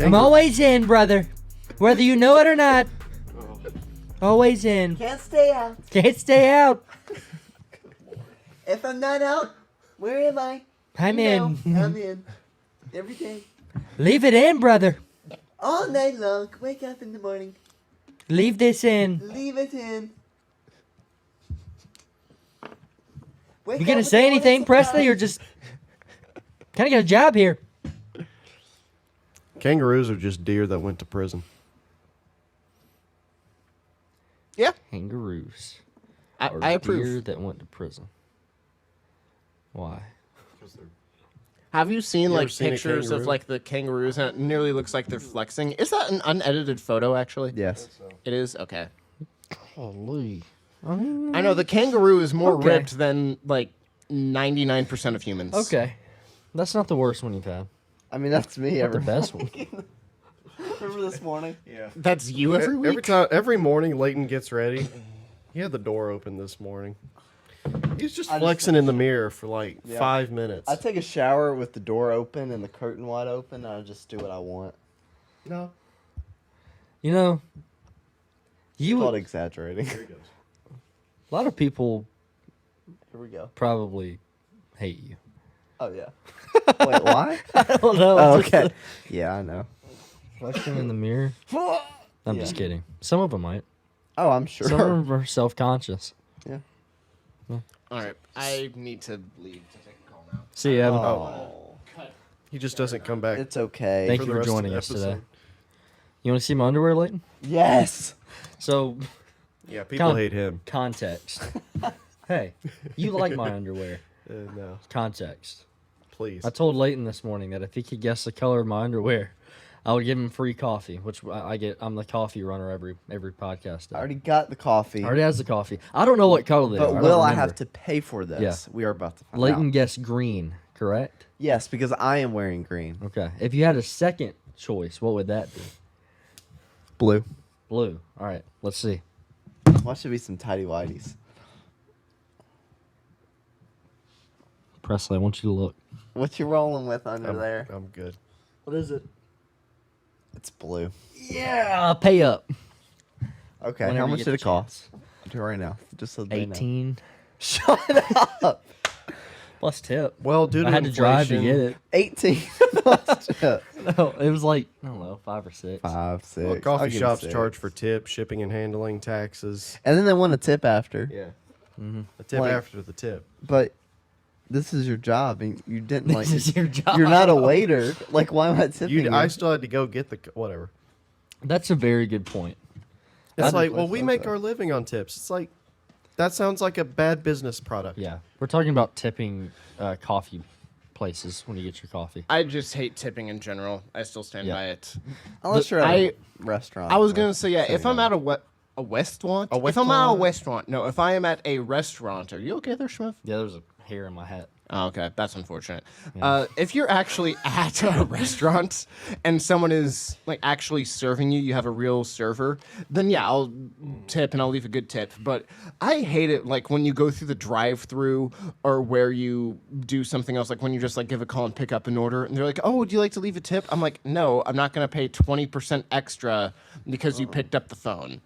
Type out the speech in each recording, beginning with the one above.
I'm always in, brother. Whether you know it or not. Always in. Can't stay out. Can't stay out. If I'm not out, where am I? I'm in. I'm in. Every day. Leave it in, brother. All night long. Wake up in the morning. Leave this in. Leave it in. You gonna say anything, Presley, or just kind of get a job here? Kangaroos are just deer that went to prison. Yeah. Kangaroos. I approve. Deer that went to prison. Why? Have you seen ever like seen a pictures of kangaroo? like the kangaroos and it nearly looks like they're flexing? Is that an unedited photo actually? Yes. It is? Okay. Holy. I know the kangaroo is more Okay. ripped than like 99% of humans. Okay. That's not the worst one you've had. I mean, that's me Not the every best one. Remember this morning? Yeah. That's you every week? Every morning, Leighton gets ready. He had the door open this morning. He's just flexing in the mirror for like 5 minutes. I take a shower with the door open and the curtain wide open, and I just do what I want. No. You know, It's called exaggerating. Here he goes. a lot of people Here we go. probably hate you. Oh, yeah. Wait, why? I don't know. Oh, just okay. Yeah, I know. Reflection in the mirror. I'm just kidding. Some of them might. Oh, I'm sure. Some of them are self-conscious. Yeah. All right. I need to leave to take a call now. See you, Evan. Oh, He just doesn't come back. it's okay. Thank for you the for rest of joining the us today. episode. You want to see my underwear, Leighton? Yes. So, Yeah, people Con- hate him. context. Hey, you like my underwear. No, Context. please. I told Leighton this morning that if he could guess the color of my underwear, I would give him free coffee, which I get. I'm the coffee runner every podcast day. I already got the coffee. Already has the coffee. I don't know what color they But are. will I remember. have to pay for this? Yeah. We are about to find Leighton out. guessed green, correct? Yes, because I am wearing green. Okay. If you had a second choice, what would that be? Blue. Blue. All right. Let's see. Why should be some tidy whities? Presley, I want you to look. What you rolling with under I'm, there? I'm good. What is it? It's blue. Yeah, pay up. Okay, Whenever how you much get did the it cost? Do it right now, just so they know. 18 Shut up. plus tip. Well, due to I had to drive to inflation, get it. 18. No, it was like, I don't know, 5 or 6. 5, 6. well, I'll coffee give it shops 6. charge for tip, shipping and handling, taxes. And then they want a tip after. Yeah. Mm-hmm. A tip Like- after the tip. But this is your job, and you didn't like. This is your job. You're not a waiter. Like, why am I tipping you? I still had to go get the whatever. That's a very good point. It's I'd like, replace well, we those, make though. our living on tips. It's like, that sounds like a bad business product. Yeah. We're talking about tipping coffee places when you get your coffee. I just hate tipping in general. I still stand Yeah. by it. Unless you're at a restaurant. I was like, gonna say, yeah, if sitting I'm down. at a restaurant, A if I'm at a restaurant? restaurant, no, if I am at a restaurant, are you okay there, Schmiff? Yeah, there's a hair in my hat. Oh, okay, that's unfortunate. If you're actually at a restaurant and someone is like actually serving you, you have a real server, then yeah, I'll tip and I'll leave a good tip. But I hate it like when you go through the drive-through or where you do something else, like when you just like give a call and pick up an order, and they're like, "Oh, would you like to leave a tip?" I'm like, "No, I'm not gonna pay 20% extra because you picked up the phone."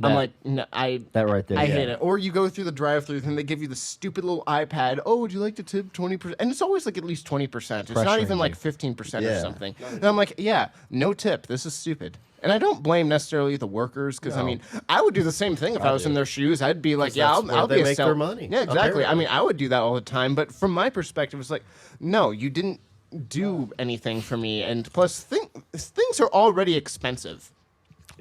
I'm That- like, no, That right there. I yeah. hate it. Or you go through the drive-through and they give you the stupid little iPad. Oh, would you like to tip 20%? And it's always like at least 20%. It's not Pressuring even like you. 15% or Yeah. something. And I'm like, yeah, no tip. This is stupid. And I don't blame necessarily the workers because I No. mean, I would do the same thing if I was in their shoes. I'd be like, yeah, that's where I'll they be a make their money, Yeah, exactly. I apparently. mean, I would do that all the time. But from my perspective, it's like, no, you didn't do anything for me. And plus, things are already expensive.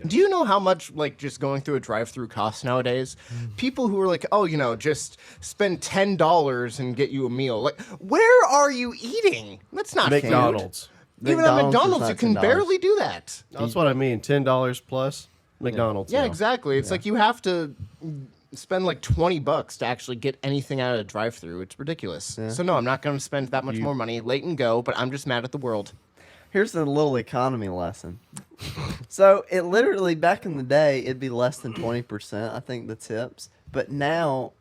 Do you know how much, like, just going through a drive-through costs nowadays? People who are like, oh, you know, just spend $10 and get you a meal. Like, where are you eating? That's not McDonald's. food. Even at McDonald's is McDonald's, not you can $10. barely do that. That's what I mean. $10 plus McDonald's. Yeah, now. exactly. It's like you have to spend like $20 to actually get anything out of a drive-through. It's ridiculous. So no, I'm not going to spend that much more money. Leighton, go, but I'm just mad at the world. Here's a little economy lesson. So it literally back in the day it'd be less than 20%, I think, the tips. But now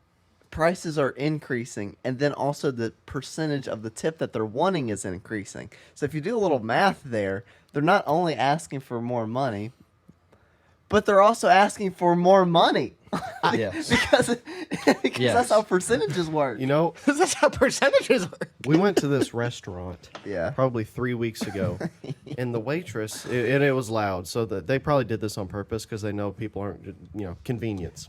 prices are increasing, and then also the percentage of the tip that they're wanting is increasing. So if you do a little math there, they're not only asking for more money, but they're also asking for more money. Yes. because Yes. that's how percentages work. You know, That's how percentages work. we went to this restaurant Yeah. probably 3 weeks ago, and the waitress, and it was loud, so that they probably did this on purpose because they know people aren't, convenience.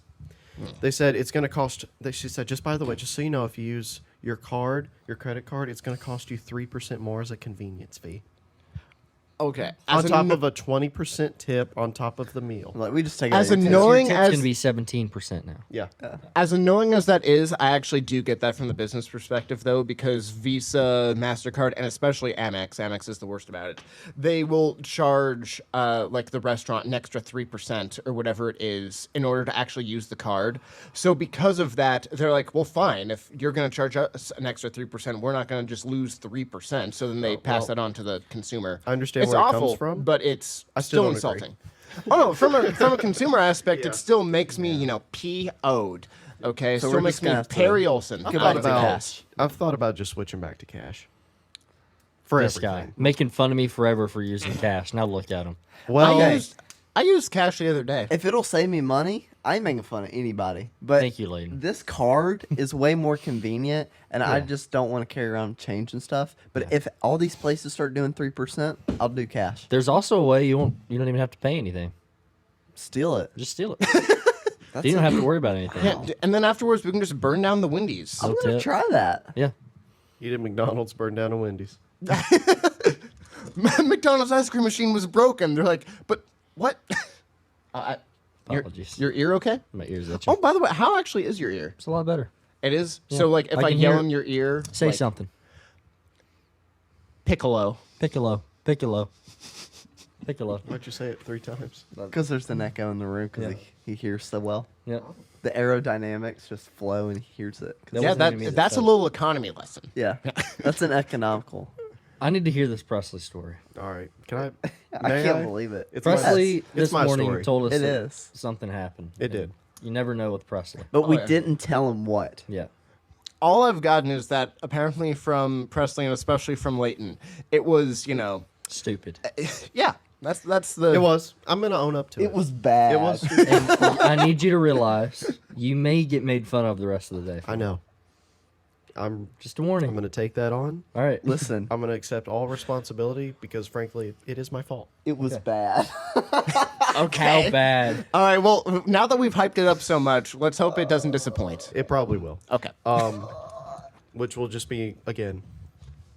They said it's going to cost. She said, just by the way, just so you know, if you use your card, your credit card, it's going to cost you 3% more as a convenience fee. Okay. On top of a 20% tip on top of the meal. Like we just take As it out of your annoying Tip's as gonna be 17% now. Yeah. As annoying as that is, I actually do get that from the business perspective, though, because Visa, MasterCard, and especially Amex is the worst about it. They will charge, like, the restaurant an extra 3% or whatever it is in order to actually use the card. So because of that, they're like, well, fine. If you're going to charge us an extra 3%, we're not going to just lose 3%. So then they pass that on to the consumer. I understand It's where it awful, comes from. but it's I still still don't agree. insulting. Oh no, from a consumer aspect, it still makes me, PO'd. Okay, So still we're makes just me gonna have to Perry Olson. give Thought back to about- cash. I've thought about just switching back to cash. For This everything. guy making fun of me forever for using cash. Now look at him. Well, I used cash the other day. If it'll save me money, I ain't making fun of anybody. But Thank you, Layden. this card is way more convenient, and I Yeah. just don't want to carry around change and stuff. But if all these places start doing 3%, I'll do cash. There's also a way you don't even have to pay anything. Steal it. Just steal it. That's You don't have to worry about anything. Yeah, and then afterwards we can just burn down the Wendy's. I'm gonna tip. try that. Yeah. eat at McDonald's, burn down a Wendy's. McDonald's ice cream machine was broken. They're like, but what? Apologies. Your ear okay? My ears itching. Oh, by the way, how actually is your ear? It's a lot better. It is. So like, if I I can yell hear- in your ear, Say like, something. Piccolo. Piccolo. Piccolo. Piccolo. Why'd you say it 3 times? Because there's an echo in the room because Yeah. he hears so well. Yeah. The aerodynamics just flow and he hears it. 'Cause- That Yeah, wasn't even me that that's a said it. little economy lesson. yeah. That's an economical. I need to hear this Presley story. All right. Can I? I may can't believe it. It's my- Presley it's this my morning story. told us It that is. something happened. It did. You never know with Presley. But we yeah. didn't tell him what. Yeah. All I've gotten is that apparently from Presley and especially from Leighton, it was, Stupid. yeah, that's the. It was. I'm gonna own up to it. It was bad. It was. And I need you to realize you may get made fun of the rest of the day. I know. I'm Just a warning. gonna take that on. All right. Listen, I'm gonna accept all responsibility because, frankly, it is my fault. it was bad. Okay. How bad? All right. Well, now that we've hyped it up so much, let's hope it doesn't disappoint. It probably will. Okay. Which will just be again,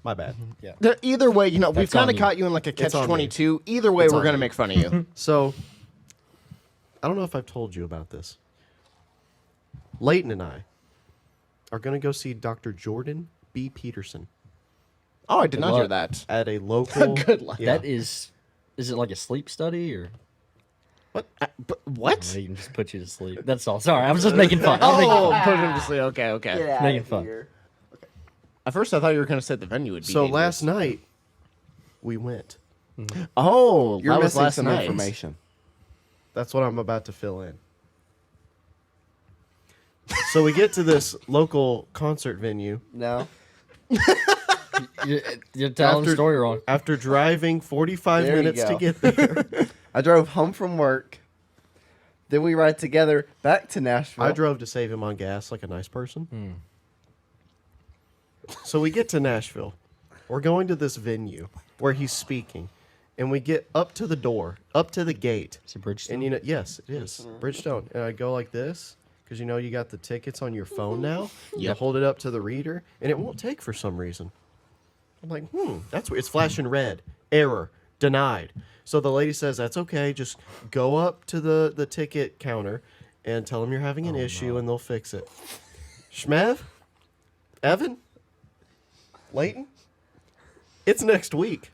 my bad. Yeah. Either way, we've That's kind on of you. caught you in like a It's on me. catch-22. Either way, It's we're on gonna you. make fun of you. So, I don't know if I've told you about this. Leighton and I are gonna go see Dr. Jordan B. Peterson Oh, I did not hear luck. that. at a local. Good luck. Yeah. That is it like a sleep study or But what? he can just put you to sleep? That's all. Sorry, I was just making fun. I'm making Oh, fun. put him to sleep. Okay, okay. Get Making outta fun. here. At first, I thought you were gonna say the venue would be. So dangerous. last night, we went. Oh, You're that was missing last some night. information. That's what I'm about to fill in. So we get to this local concert venue. No. You're telling the After- story wrong. After driving 45 There you minutes to go. get there, I drove home from work. Then we ride together back to Nashville. I drove to save him on gas like a nice person. So we get to Nashville. We're going to this venue where he's speaking. And we get up to the door, up to the gate. It's a Bridgestone. And yes, it is. Bridgestone. And I go like this because you got the tickets on your phone now. You hold it up to the reader and it won't take for some reason. I'm like, that's weird. It's flashing red. Error. Denied. So the lady says, that's okay. Just go up to the ticket counter and tell them you're having an issue and they'll fix it. Shmev? Evan? Leighton? It's next week.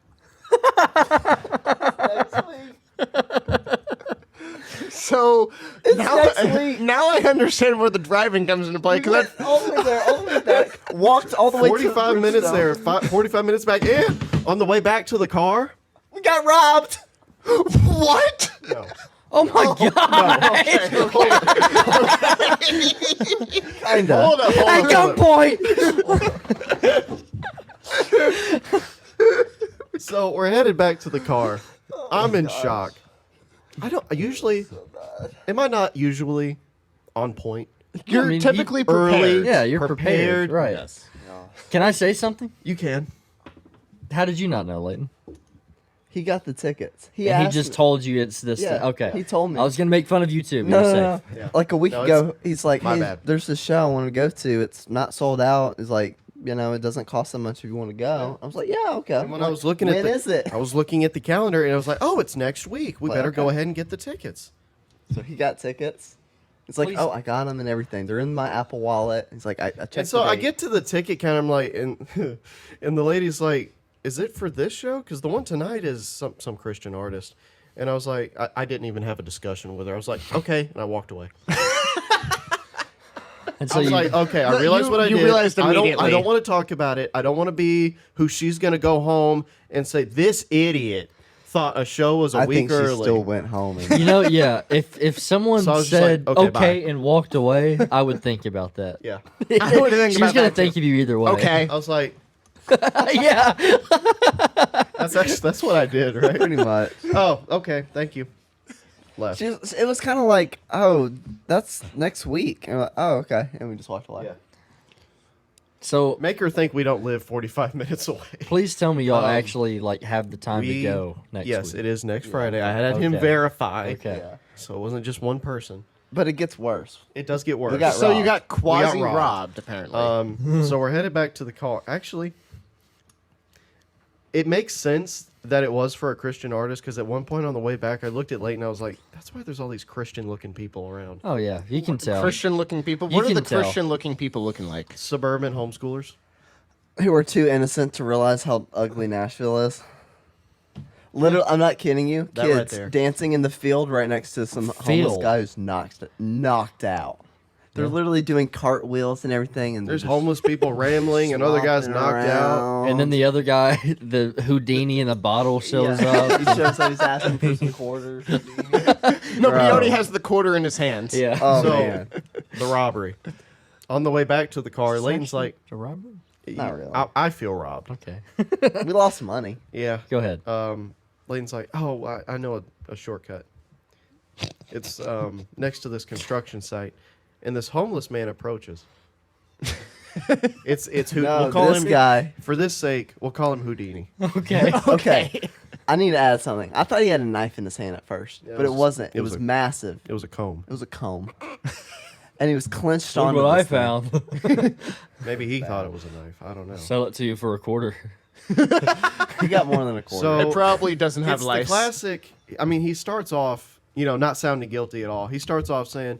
So next week. now I understand where the driving comes into play. We Because went all the way there, all the way back, walked all the way to 45 minutes Bridgestone. there, 45 minutes back in. On the way back to the car, We got robbed. What? No. Oh my god! Kinda. Hold up. At gunpoint. So we're headed back to the car. I'm in shock. I don't usually. Am I not usually on point? You're I mean, typically early- prepared. Yeah, you're prepared, right? Yes. Can I say something? You can. How did you not know, Leighton? He got the tickets. And he asked just me- told you it's this. Yeah, Okay. he told me. I was gonna make fun of you too. But No, you're no, no. safe. Yeah. Like a week No, ago, he's like, my "Hey, bad. there's this show I want to go to. It's not sold out. It's like, it doesn't cost that much if you want to go." I was like, "Yeah, okay." And when I was looking at when is it? I was looking at the calendar and I was like, "Oh, it's next week. We Like, better go okay. ahead and get the tickets." So he got tickets. It's like, Please. "Oh, I got them and everything. They're in my Apple Wallet." He's like, "I checked." And so the I date." get to the ticket counter. I'm like, and and the lady's like, "Is it for this show? Because the one tonight is some Christian artist." And I was like, I didn't even have a discussion with her. I was like, "Okay," and I walked away. And so I was you, like, "Okay, I realized what I you did. realized I immediately. don't want to talk about it. I don't want to be who she's gonna go home and say this idiot thought a show was a I week think she early." still went home. And yeah. If someone So I was just said like, okay, "Okay, and walked away, I would think about that. Yeah, I would think She's about gonna that think too. of you either way. Okay. I was like, yeah. that's what I did, right? pretty much. Oh, okay, thank you. Left. It was kind of like, "Oh, that's next week." And I'm like, "Oh, okay," and we just walked away. Yeah. So Make her think we don't live 45 minutes away. please tell me y'all Um, actually have the time to We- go next yes, week. it is next Friday. I had him Okay. verify. Okay. Yeah. So it wasn't just one person. But it gets worse. It does get worse. We got So you robbed. got quasi robbed. robbed, apparently. So we're headed back to the car. Actually, it makes sense that it was for a Christian artist because at one point on the way back, I looked at Leighton and I was like, that's why there's all these Christian-looking people around. Oh yeah, you can tell. Christian-looking people. You What are can the tell. Christian-looking people looking like? Suburban homeschoolers. Who are too innocent to realize how ugly Nashville is. Literally, I'm not kidding you. That right Kids there. dancing in the field right next to some homeless Field. guy who's knocked out. They're literally doing cartwheels and everything, and There's they're homeless people rambling, another guy's slopping knocked out. around. And then the other guy, the Houdini in the bottle, shows Yeah. up. he shows up. He's asking for some quarters. No, but he Bro. already has the quarter in his hands. Yeah. Oh So- man, The robbery. On the way back to the car, Leighton's like, A robbery? not really. I feel robbed. Okay. We lost money. Yeah. Go ahead. Leighton's like, oh, I know a shortcut. It's next to this construction site, and this homeless man approaches. it's who No, we'll call this him guy. for this sake. We'll call him Houdini. Okay. Okay. I need to add something. I thought he had a knife in his hand at first, Yeah, but it wasn't. it It was was a- massive. It was a comb. It was a comb, and he was clenched Look on. what I found. Maybe he thought it was a knife. I don't know. Sell it to you for a quarter. He got more than a quarter. So- It probably doesn't have it's the lice. classic. I mean, he starts off, not sounding guilty at all. He starts off saying,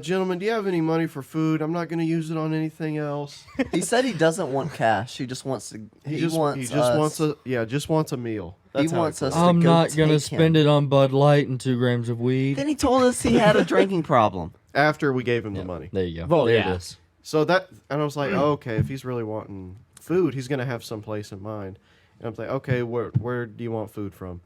"Gentlemen, do you have any money for food? I'm not going to use it on anything else." He said he doesn't want cash. He just wants to. He, just wants. wants a meal. That's how wants it us goes. to I'm go not gonna take him. spend it on Bud Light and 2 grams of weed. Then he told us he had a drinking problem. After we gave him the money. There you go. Well, there yeah. it is. So that, and I was like, oh, okay, if he's really wanting food, he's gonna have some place in mind. And I'm like, okay, where do you want food from?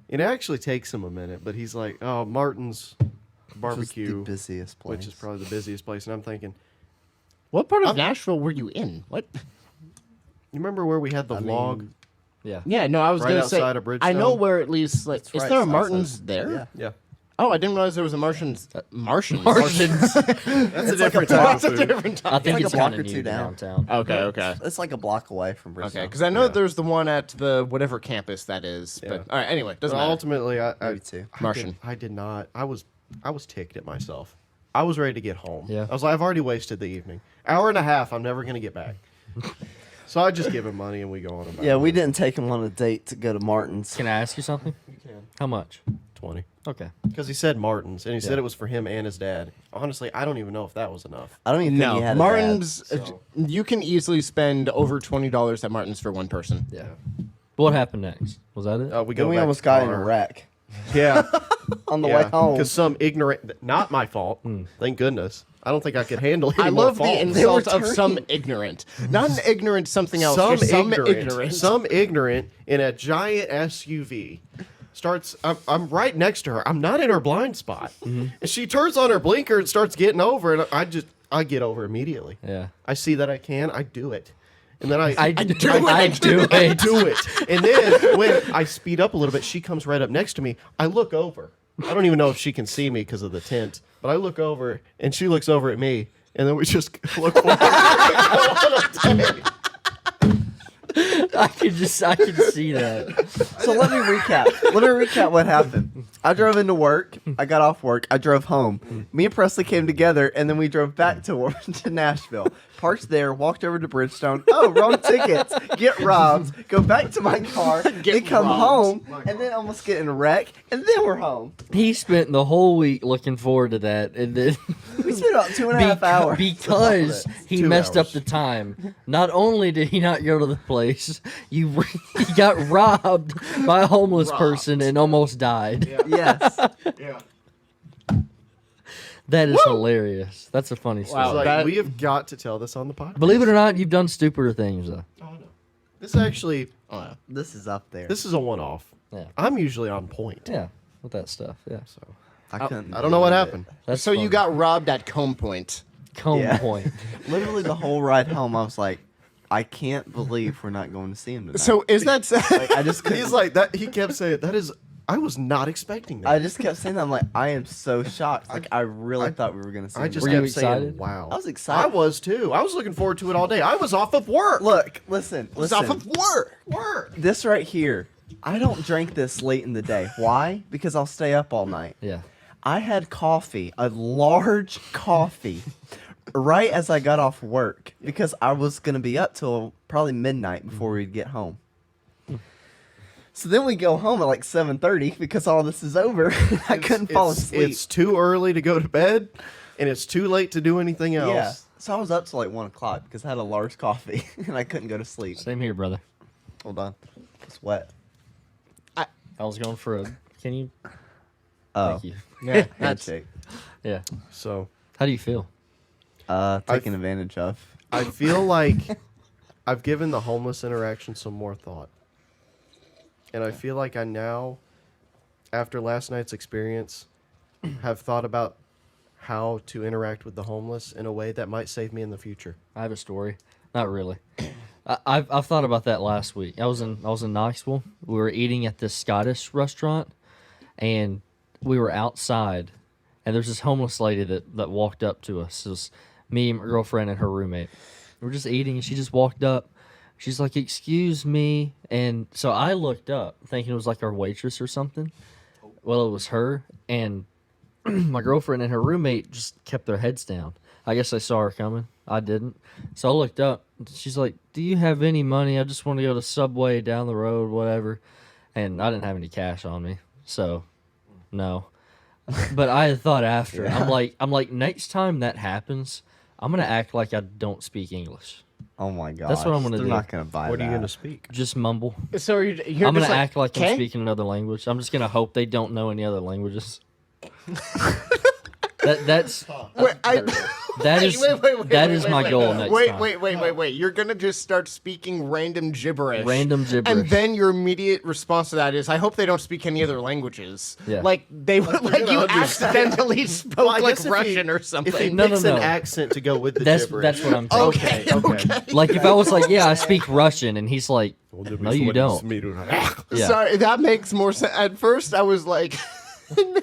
It actually takes him a minute, but he's like, oh, Martin's Which was Barbecue, the busiest place. which is probably the busiest place. And I'm thinking, What part of Nashville were you in? What? you remember where we had the vlog? Yeah. Yeah, no, I was Right gonna say. outside of I know Bridgestone? where at least like. Is right there a outside. Martin's there? Yeah. Yeah, Oh, I didn't realize there was a Martians. Martians. Martians. that's a different block. type of food. I think like it's a block kind or of two new down. downtown. Okay, okay. It's like a block away from Bristol. Okay, because I know Yeah. there's the one at the whatever campus that is. Yeah. But all right, anyway, doesn't But matter. ultimately, I Maybe two. Martian. I did not. I was ticked at myself. I was ready to get home. Yeah. I was like, I've already wasted the evening. Hour and a half. I'm never gonna get back. So I just give him money and we go on about. Yeah, we it. didn't take him on a date to go to Martin's. Can I ask you something? You can. How much? 20. Okay. Because he said Martin's, and he Yeah. said it was for him and his dad. Honestly, I don't even know if that was enough. I don't even think he No, had Martin's. A dad. so- You can easily spend over $20 at Martin's for one person. Yeah. What happened next? Was that it? We go. Then we back almost to got in car. a wreck. Yeah. on the way home. Because some ignorant, not my fault. Thank goodness. I don't think I could handle any I more love the faults. insult of some ignorant. Not an ignorant something else. Some ignorant. Some ignorant in a giant SUV starts. I'm right next to her. I'm not in her blind spot, and she turns on her blinker and starts getting over, and I get over immediately. Yeah. I see that I can. I do it, and then I do do it. And then when I speed up a little bit, she comes right up next to me. I look over. I don't even know if she can see me because of the tint, but I look over and she looks over at me, and then we just look forward. I can see that. So let me recap what happened. I drove into work. I got off work. I drove home. Me and Presley came together, and then we drove back to Nashville. Parked there, walked over to Bridgestone. Oh, wrong tickets. Get robbed. Go back to my car. Then come home, and then almost get in a wreck, and then we're home. He spent the whole week looking forward to that, and then We spent about 2.5 hours. because he 2 messed up hours. the time. Not only did he not go to the place, he got robbed by a homeless person and almost died. Yes. Yeah. That is hilarious. That's a funny story. Wow. Like, That- we have got to tell this on the podcast. Believe it or not, you've done stupider things though. Oh, no. This actually, This is up there. this is a one-off. Yeah. I'm usually on point. Yeah, with that stuff. Yeah. So I couldn't. I don't know what believe it. happened. That's So you funny. got robbed at Comb Point. Comb Yeah. Point. Literally the whole ride home, I was like, I can't believe we're not going to see him tonight. So is that like, I just couldn't. He's like that. He kept saying that is. I was not expecting that. I just kept saying that. I'm like, I am so shocked. Like, I really thought we were going to see him. I just Were you kept saying, excited? "Wow." I was excited. I was too. I was looking forward to it all day. I was off of work. Look, listen. It's off of work. Work. This right here, I don't drink this late in the day. Why? Because I'll stay up all night. Yeah. I had coffee, a large coffee, right as I got off work because I was going to be up till probably midnight before we'd get home. So then we go home at like 7:30 because all this is over. I couldn't fall asleep. It's too early to go to bed, and it's too late to do anything else. Yeah. So I was up till like 1 o'clock because I had a large coffee and I couldn't go to sleep. Same here, brother. Hold on. It's wet. I was going for a. Can you? Oh. Thank you. Yeah, that's Handshake. Yeah. So How do you feel? Taken advantage of. I feel like I've given the homeless interaction some more thought. And I feel like I now, after last night's experience, have thought about how to interact with the homeless in a way that might save me in the future. I have a story. Not really. I've thought about that last week. I was in Knoxville. We were eating at this Scottish restaurant, and we were outside, and there's this homeless lady that walked up to us. It was me, my girlfriend, and her roommate. We were just eating, and she just walked up. She's like, "Excuse me," and so I looked up, thinking it was like our waitress or something. Well, it was her, and my girlfriend and her roommate just kept their heads down. I guess they saw her coming. I didn't. So I looked up. She's like, "Do you have any money? I just want to go to Subway down the road, whatever." And I didn't have any cash on me, so no. But I had thought after. Yeah. I'm like, next time that happens, I'm gonna act like I don't speak English. Oh my god. That's what I'm gonna They're do. not gonna buy What are that. you going to speak? Just mumble. So you're I'm gonna just like, act like I'm "Okay?" speaking another language. I'm just gonna hope they don't know any other languages. That's Wait, that is that is my goal next Wait, time. wait. You're gonna just start speaking random gibberish. Random gibberish. And then your immediate response to that is, I hope they don't speak any other languages. Yeah. Like they would like you gonna understand. accidentally spoke I like guess if Russian or If he something. No, picks no. an accent to go with the That's gibberish. what I'm saying. Okay, okay. Like if I was like, "Yeah, I speak Russian," and he's like, "No, you don't." Yeah. Sorry, that makes more sense. At first, I was like,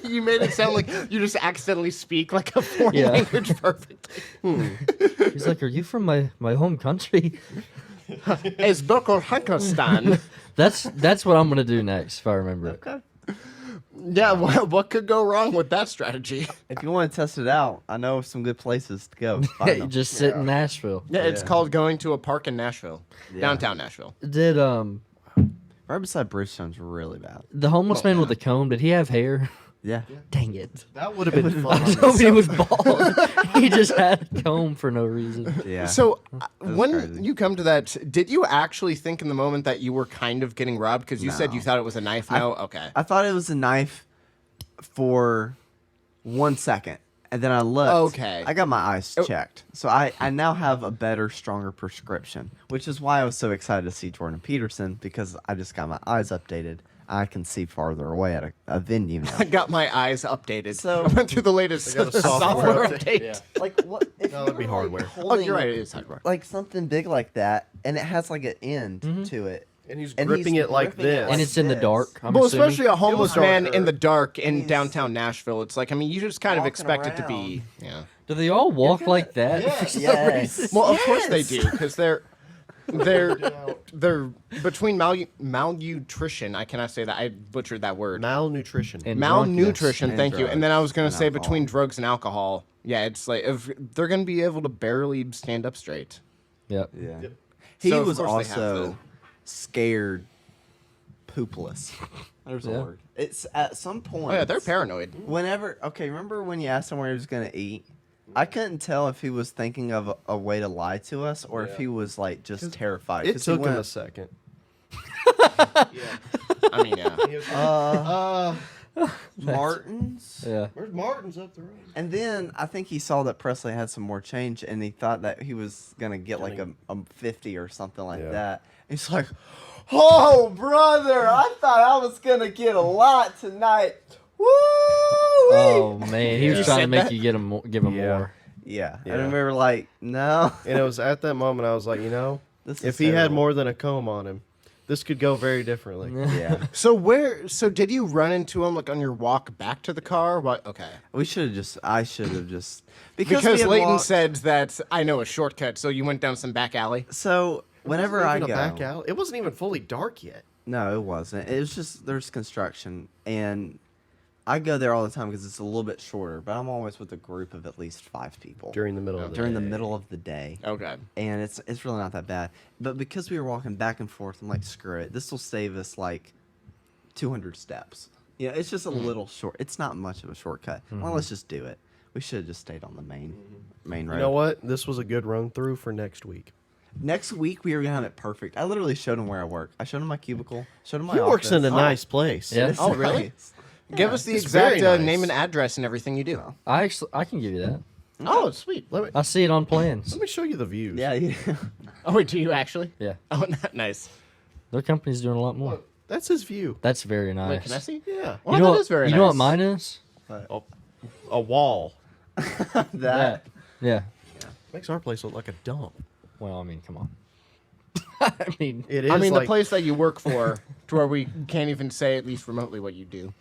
you made it sound like you just accidentally speak like a foreign Yeah. language perfectly. He's like, "Are you from my home country?" It's Pakistan. That's what I'm gonna do next if I remember it. Okay. Yeah, what could go wrong with that strategy? If you want to test it out, I know some good places to go. Find them. Just sit in Nashville. Yeah, it's Yeah. called going to a park in Nashville, Yeah. downtown Nashville. Did Right beside Bridgestone's really bad. the homeless man with the comb? Did he have hair? Yeah. Dang it! That would have been I fun. told me he was bald. he just had a comb for no reason. Yeah. So was when crazy. you come to that, did you actually think in the moment that you were kind of getting robbed? Because you said you No. thought it was a knife. No, okay. I thought it was a knife for 1 second, and then I looked. Okay. I got my eyes checked, so I now have a better, stronger prescription, which is why I was so excited to see Jordan Peterson, because I just got my eyes updated. I can see farther away at a venue now. I got my eyes updated. So- I went through the latest They got a software software update. Yeah. Like what? If No, that'd be you're, hardware. Oh, holding, you're right. It is hardware. Like something big like that, and it has like an end to it. And he's And gripping he's it like gripping it this. And it's in the this. dark. I'm Well, assuming. especially a homeless was man darker. in the dark in He's- downtown Nashville. It's like, I mean, you just kind of Walking expect it to be. around. Yeah. Do they all walk like that? Yes. Well, of course they Yes. do, because they're between malnutrition. I cannot say that. I butchered that word. Malnutrition. And Malnutrition. And Thank you. And then I was going to drugs say and between alcohol. drugs and alcohol. Yeah, it's like if they're going to be able to barely stand up straight. Yep. Yeah. Yep. He So, of was course, they have also scared poopless. There's Yeah. a word. It's at some point. Oh yeah, they're paranoid. Whenever, okay, remember when you asked him where he was going to eat? I couldn't tell if he was thinking of a way to lie to us or if Yeah. he was like just terrified. It 'Cause he took him went, a second. I mean, yeah. He was like, Martin's. Yeah. where's Martin's up the road? And then I think he saw that Presley had some more change, and he thought that he was gonna get like a 50 or something like Yeah. that. He's like, "Oh, brother, I thought I was gonna get a lot tonight." Woo! Oh man, he was You trying to said make that? you get him more, give him Yeah. more. Yeah, I Yeah. remember like, no. And it was at that moment I was like, you know, This if is he had terrible. more than a comb on him, this could go very differently. Yeah, So did you run into him like on your walk back to the car? What? Okay. we should have just. I should have just Because we had Leighton walked- said that I know a shortcut, so you went down some back alley. So whenever It I wasn't go, even a back out, it wasn't even fully dark yet. no, it wasn't. It was just there's construction, and I go there all the time because it's a little bit shorter. But I'm always with a group of at least 5 people During the middle of the during the day. middle of the day. Okay. And it's really not that bad. But because we were walking back and forth, I'm like, screw it. This will save us like 200 steps. Yeah, it's just a little short. It's not much of a shortcut. Well, let's just do it. We should have just stayed on the main road. You know what? This was a good run through for next week. Next week we are gonna have it perfect. I literally showed him where I work. I showed him my cubicle. Showed him my He works in a office. nice place. Yeah. It's Oh, really? nice. Give us the It's exact very nice. name and address and everything you do. I can give you that. Oh, sweet. I see it on plans. Let me show you the views. Yeah, yeah. Oh, wait, do you actually? Yeah, Oh, nice. their company's doing a lot more. That's his view. That's very nice. Wait, can I see? Yeah. Well, you know that what, is very you know what nice. mine is? A wall. that. Yeah. Makes our place look like a dump. Well, I mean, come on. I mean, It is I mean, like, the place that you work for, to where we can't even say at least remotely what you do.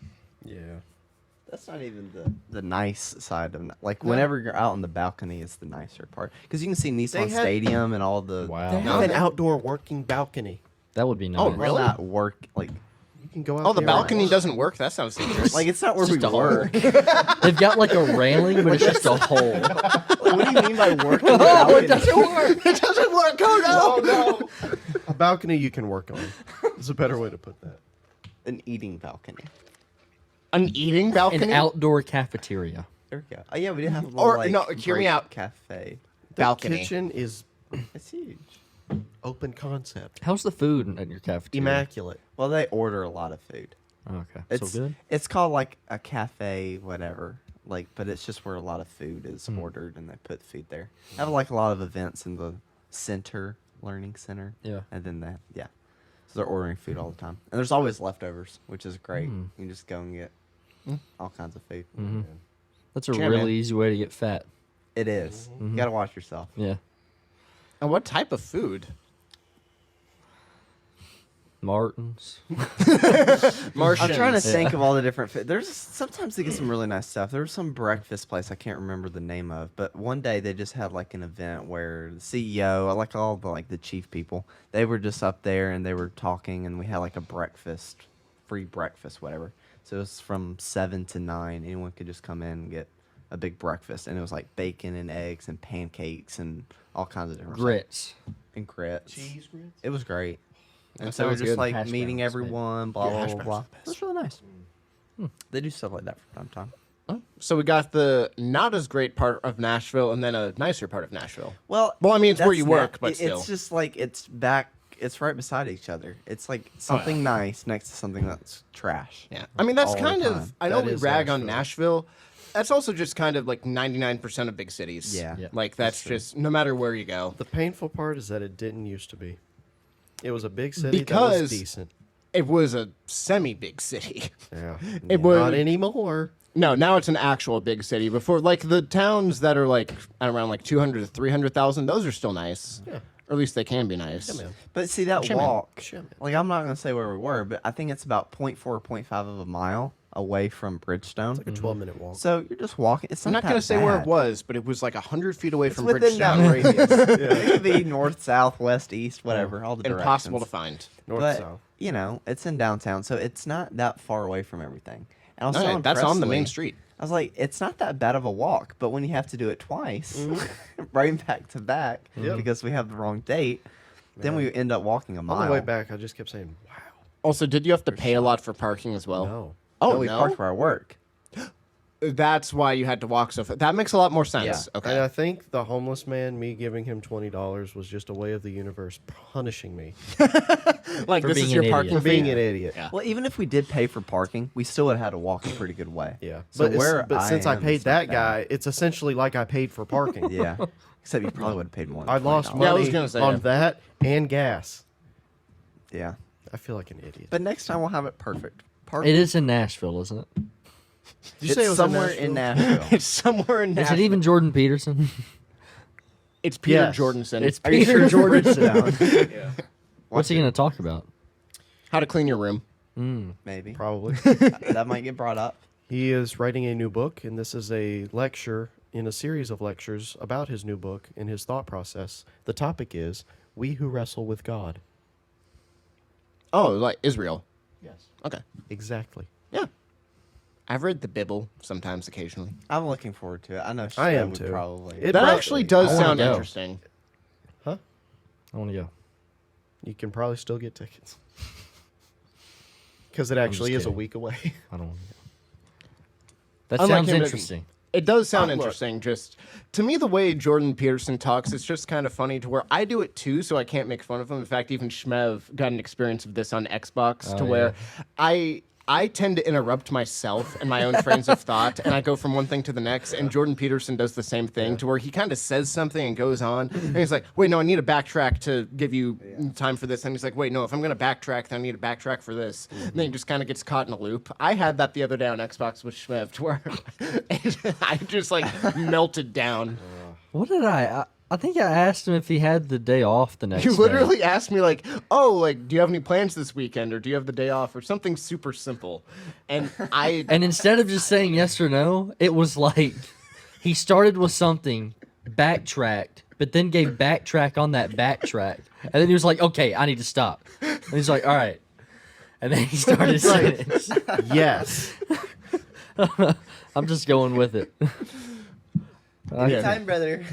Yeah. That's not even the nice side of like whenever you're out on the balcony, it's the nicer part because you can see Nissan had- Stadium and all the. wow, They have an outdoor working balcony. that would be nice. Oh, Well, really? not work like You can go out Oh, the there. balcony doesn't work? That sounds dangerous. like it's not where we just a work. They've got like a railing, but it's just a hole. What do you mean by working? Oh, balcony? it doesn't work. it doesn't work. Oh, no. A balcony you can work on. Is a better way to put that. An eating balcony. An eating balcony? An outdoor cafeteria. There we go. Oh yeah, we did have a little, Or, like, no, hear me break out. Cafe. The balcony. kitchen is It's huge. open concept. How's the food at your cafeteria? Immaculate. Well, they order a lot of food. Okay, It's so good. It's called like a cafe, whatever. Like, but it's just where a lot of food is Hmm. ordered, and they put food there. They have like a lot of events in the center, learning center. Yeah. And then yeah. So they're ordering food all the time, and there's always leftovers, which is great. Hmm. You can just go and get all kinds of food. Hmm. That's a Jam really it. easy way to get fat. It is. You gotta watch yourself. Yeah. And what type of food? Martin's. Martians. I'm trying to think of all the different food. There's sometimes they get some really nice stuff. There was some breakfast place I can't remember the name of, but one day they just had like an event where the CEO, like all the like the chief people, they were just up there and they were talking, and we had like a breakfast, free breakfast, whatever. So it was from 7 to 9. Anyone could just come in and get a big breakfast, and it was like bacon and eggs and pancakes and all kinds of different stuff. Grits. And grits. Cheese grits? It was great. And That so we're sounds just good. like Hash meeting browns, everyone, blah, Yeah, blah, hash blah, browns blah. are the best. That's really nice. They do stuff like that from time to time. So we got the not as great part of Nashville and then a nicer part of Nashville. Well, I mean, it's where that's you not- work, but still. it's just like it's right beside each other. It's like something nice next to something that's trash. Yeah. I mean, that's all the kind of, time. I know That we is rag on Nashville. Nashville. That's also just kind of like 99% of big cities. Yeah. Yeah. Like, that's just, no matter where you go. The painful part is that it didn't used to be. It was a big city that Because- was decent. It was a semi-big city. Yeah. It was- Not anymore. No, now it's an actual big city. Before, like, the towns that are, like, around, like, 200 to 300,000, those are still nice. Yeah. Or at least they can be nice. Yeah, man. But see that Sure, man. walk, Sure, man. like I'm not gonna say where we were, but I think it's about 0.4 or 0.5 of a mile away from Bridgestone. Like a 12-minute walk. So you're just walking. It's not I'm not that going to say where it bad. was, but it was like 100 feet away It's from within that Bridgestone. radius. It could be north, south, west, east, whatever. All the directions. Impossible to find. North, But south. you know, it's in downtown, so it's not that far away from everything. And I was No, telling that's on the main Presley, street. I was like, it's not that bad of a walk, but when you have to do it twice, right back to back, Yep. because we have the wrong date, then we end up walking a mile. On the way back, I just kept saying, wow. Also, did you have to pay a lot for parking as well? No. Oh, No, we no? parked where I work. That's why you had to walk so far. That makes a lot more sense. Yeah. And Okay. I think the homeless man, me giving him $20 was just a way of the universe punishing me Like, For this being is your an parking for idiot. being fee? an idiot. Yeah. Well, even if we did pay for parking, we still would have had to walk a pretty good way. Yeah. So But since I am, paid it's not that bad. guy, it's essentially like I paid for parking. Yeah. Except you probably would have paid more. Than I lost $20. Yeah, I money was gonna say on that. that and gas. Yeah. I feel like an idiot. But next time we'll have it perfect. Parking. It is in Nashville, isn't it? Did you It's say it was somewhere in Nashville. It's somewhere in Is Nashville. it even Jordan Peterson? It's Peter Yes. Jordanson. It's Are you Peter sure Jordan. Bridgestone? What's he going to talk about? How to clean your room. Maybe. Probably. That might get brought up. He is writing a new book, and this is a lecture in a series of lectures about his new book and his thought process. The topic is We Who Wrestle with God. Oh, like Israel. Yes. Okay. Exactly. Yeah. I've read the Bible sometimes, occasionally. I'm looking forward to it. I know I Shreya am would too. probably. It That prob- actually does I wanna sound go. interesting. Huh? I want to go. You can probably still get tickets. Because it actually is a kidding. week away. I don't want to go. That Unlike sounds him, interesting. It does sound Look. interesting. Just to me, the way Jordan Peterson talks, it's just kind of funny to where I do it too, so I can't make fun of him. In fact, even Shmev got an experience of this on Xbox, to Oh, where I tend to interrupt myself and my own trains of thought, and I go from one thing to the next. And Jordan Peterson does the same thing, to where he kind of says something and goes on, and he's like, "Wait, no, I need to backtrack to give you time for this." And he's like, "Wait, no, if I'm going to backtrack, then I need to backtrack for this." And then he just kind of gets caught in a loop. I had that the other day on Xbox with Shmev, to where I just like melted down. What did I think I asked him if he had the day off the next You day. literally asked me like, "Oh, like, do you have any plans this weekend, or do you have the day off, or something super simple?" And I And instead of just saying yes or no, it was like he started with something, backtracked, but then gave backtrack on that backtrack. And then he was like, okay, I need to stop. And he's like, all right. And then he started saying it. Yes. I'm just going with it. Time, brother.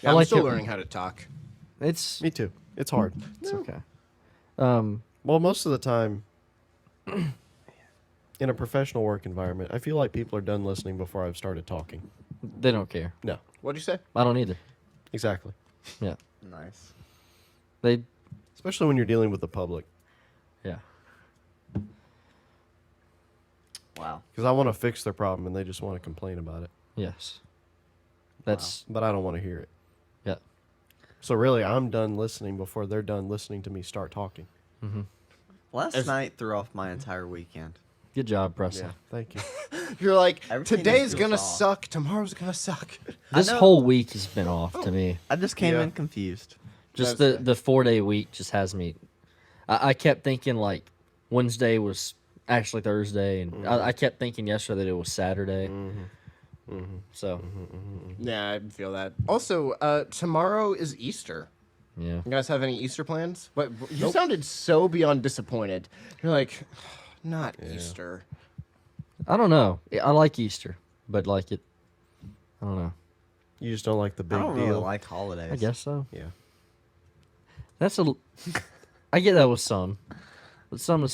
I'm like still it. learning how to talk. It's Me too. It's hard. okay. Well, most of the time, in a professional work environment, I feel like people are done listening before I've started talking. They don't care. No. What'd you say? I don't either. Exactly. Yeah. Nice. They Especially when you're dealing with the public. yeah. Wow. Because I want to fix their problem and they just want to complain about it. Yes. That's But I don't want to hear it. yeah. So really, I'm done listening before they're done listening to me start talking. Last night threw off my entire weekend. Good job, Presley. Yeah. Thank you. You're like, Everything today's just gonna feels off. suck, tomorrow's gonna suck. This know- whole week has been off to me. I just came Yeah. in confused. Just That's- the 4-day week just has me. I kept thinking like Wednesday was actually Thursday, and I kept thinking yesterday that it was Saturday. So Yeah, I feel that. Also, tomorrow is Easter. yeah, You guys have any Easter plans? But you sounded so beyond disappointed. You're like, not Easter. I don't know. I like Easter, but like it, I don't know. You just don't like the I big don't deal. really like holidays. I guess so. Yeah. That's a. I get that with some, but some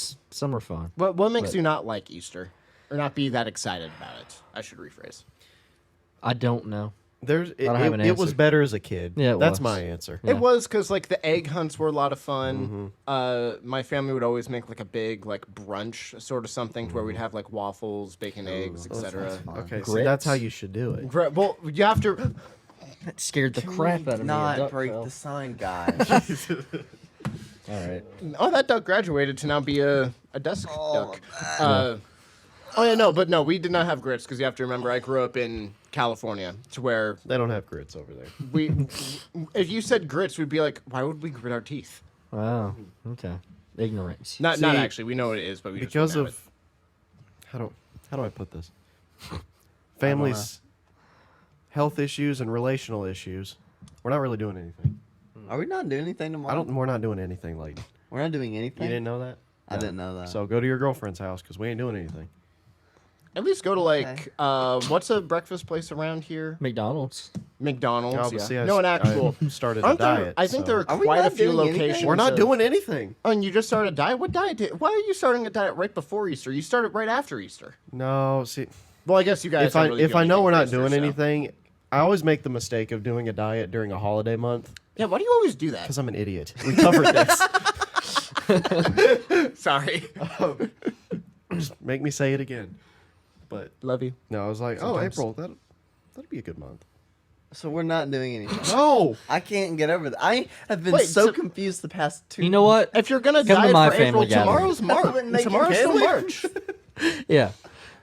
are fun. What makes But- you not like Easter? or not be that excited about it. I should rephrase. I don't know. There's don't have an it was answer. better as a kid. Yeah, it That's was. my answer. Yeah. It was because like the egg hunts were a lot of fun. My family would always make like a big like brunch sort of something to where we'd have like waffles, bacon, eggs, etc. Okay, so that's how you should do it. Well, you have to. That scared the crap out of me. A Not duck break fell. the sign, guys. All right. Oh, that duck graduated to now be a desk duck. Oh yeah, no, we did not have grits because you have to remember I grew up in California, to where They don't have grits over there. we, if you said grits, we'd be like, why would we grit our teeth? Wow. Okay. Ignorance. Not See, actually, we know what it is, but we just Because wouldn't have of how do I put this? Families, health issues and relational issues. We're not really doing anything. Are we not doing anything tomorrow? We're not doing anything, lady. We're not doing anything. You didn't know that? I didn't know that. So go to your girlfriend's house because we ain't doing anything. At least go to like what's a breakfast place around here? McDonald's. McDonald's. Oh, but yeah. see, I no, an actual. started a Aren't there, diet. I think so- there are Are we quite a not few doing anything? locations. We're not of- doing anything. Oh, and you just started a diet? What diet why are you starting a diet right before Easter? You started right after Easter. No, see, Well, I guess you guys. if don't really I do know we're not anything doing for Easter, so- anything, I always make the mistake of doing a diet during a holiday month Yeah, why do you always do that? because I'm an idiot. We covered this. Sorry. Just make me say it again. But Love you. no, I was like, Sometimes. oh, April, that'd be a good month. So we're not doing anything. No, I can't get over that. I have been Wait, so so- confused the past 2. You know what? If you're gonna Come to diet my for April, family gathering. tomorrow's March. Wouldn't make it Tomorrow's still family. March. Yeah.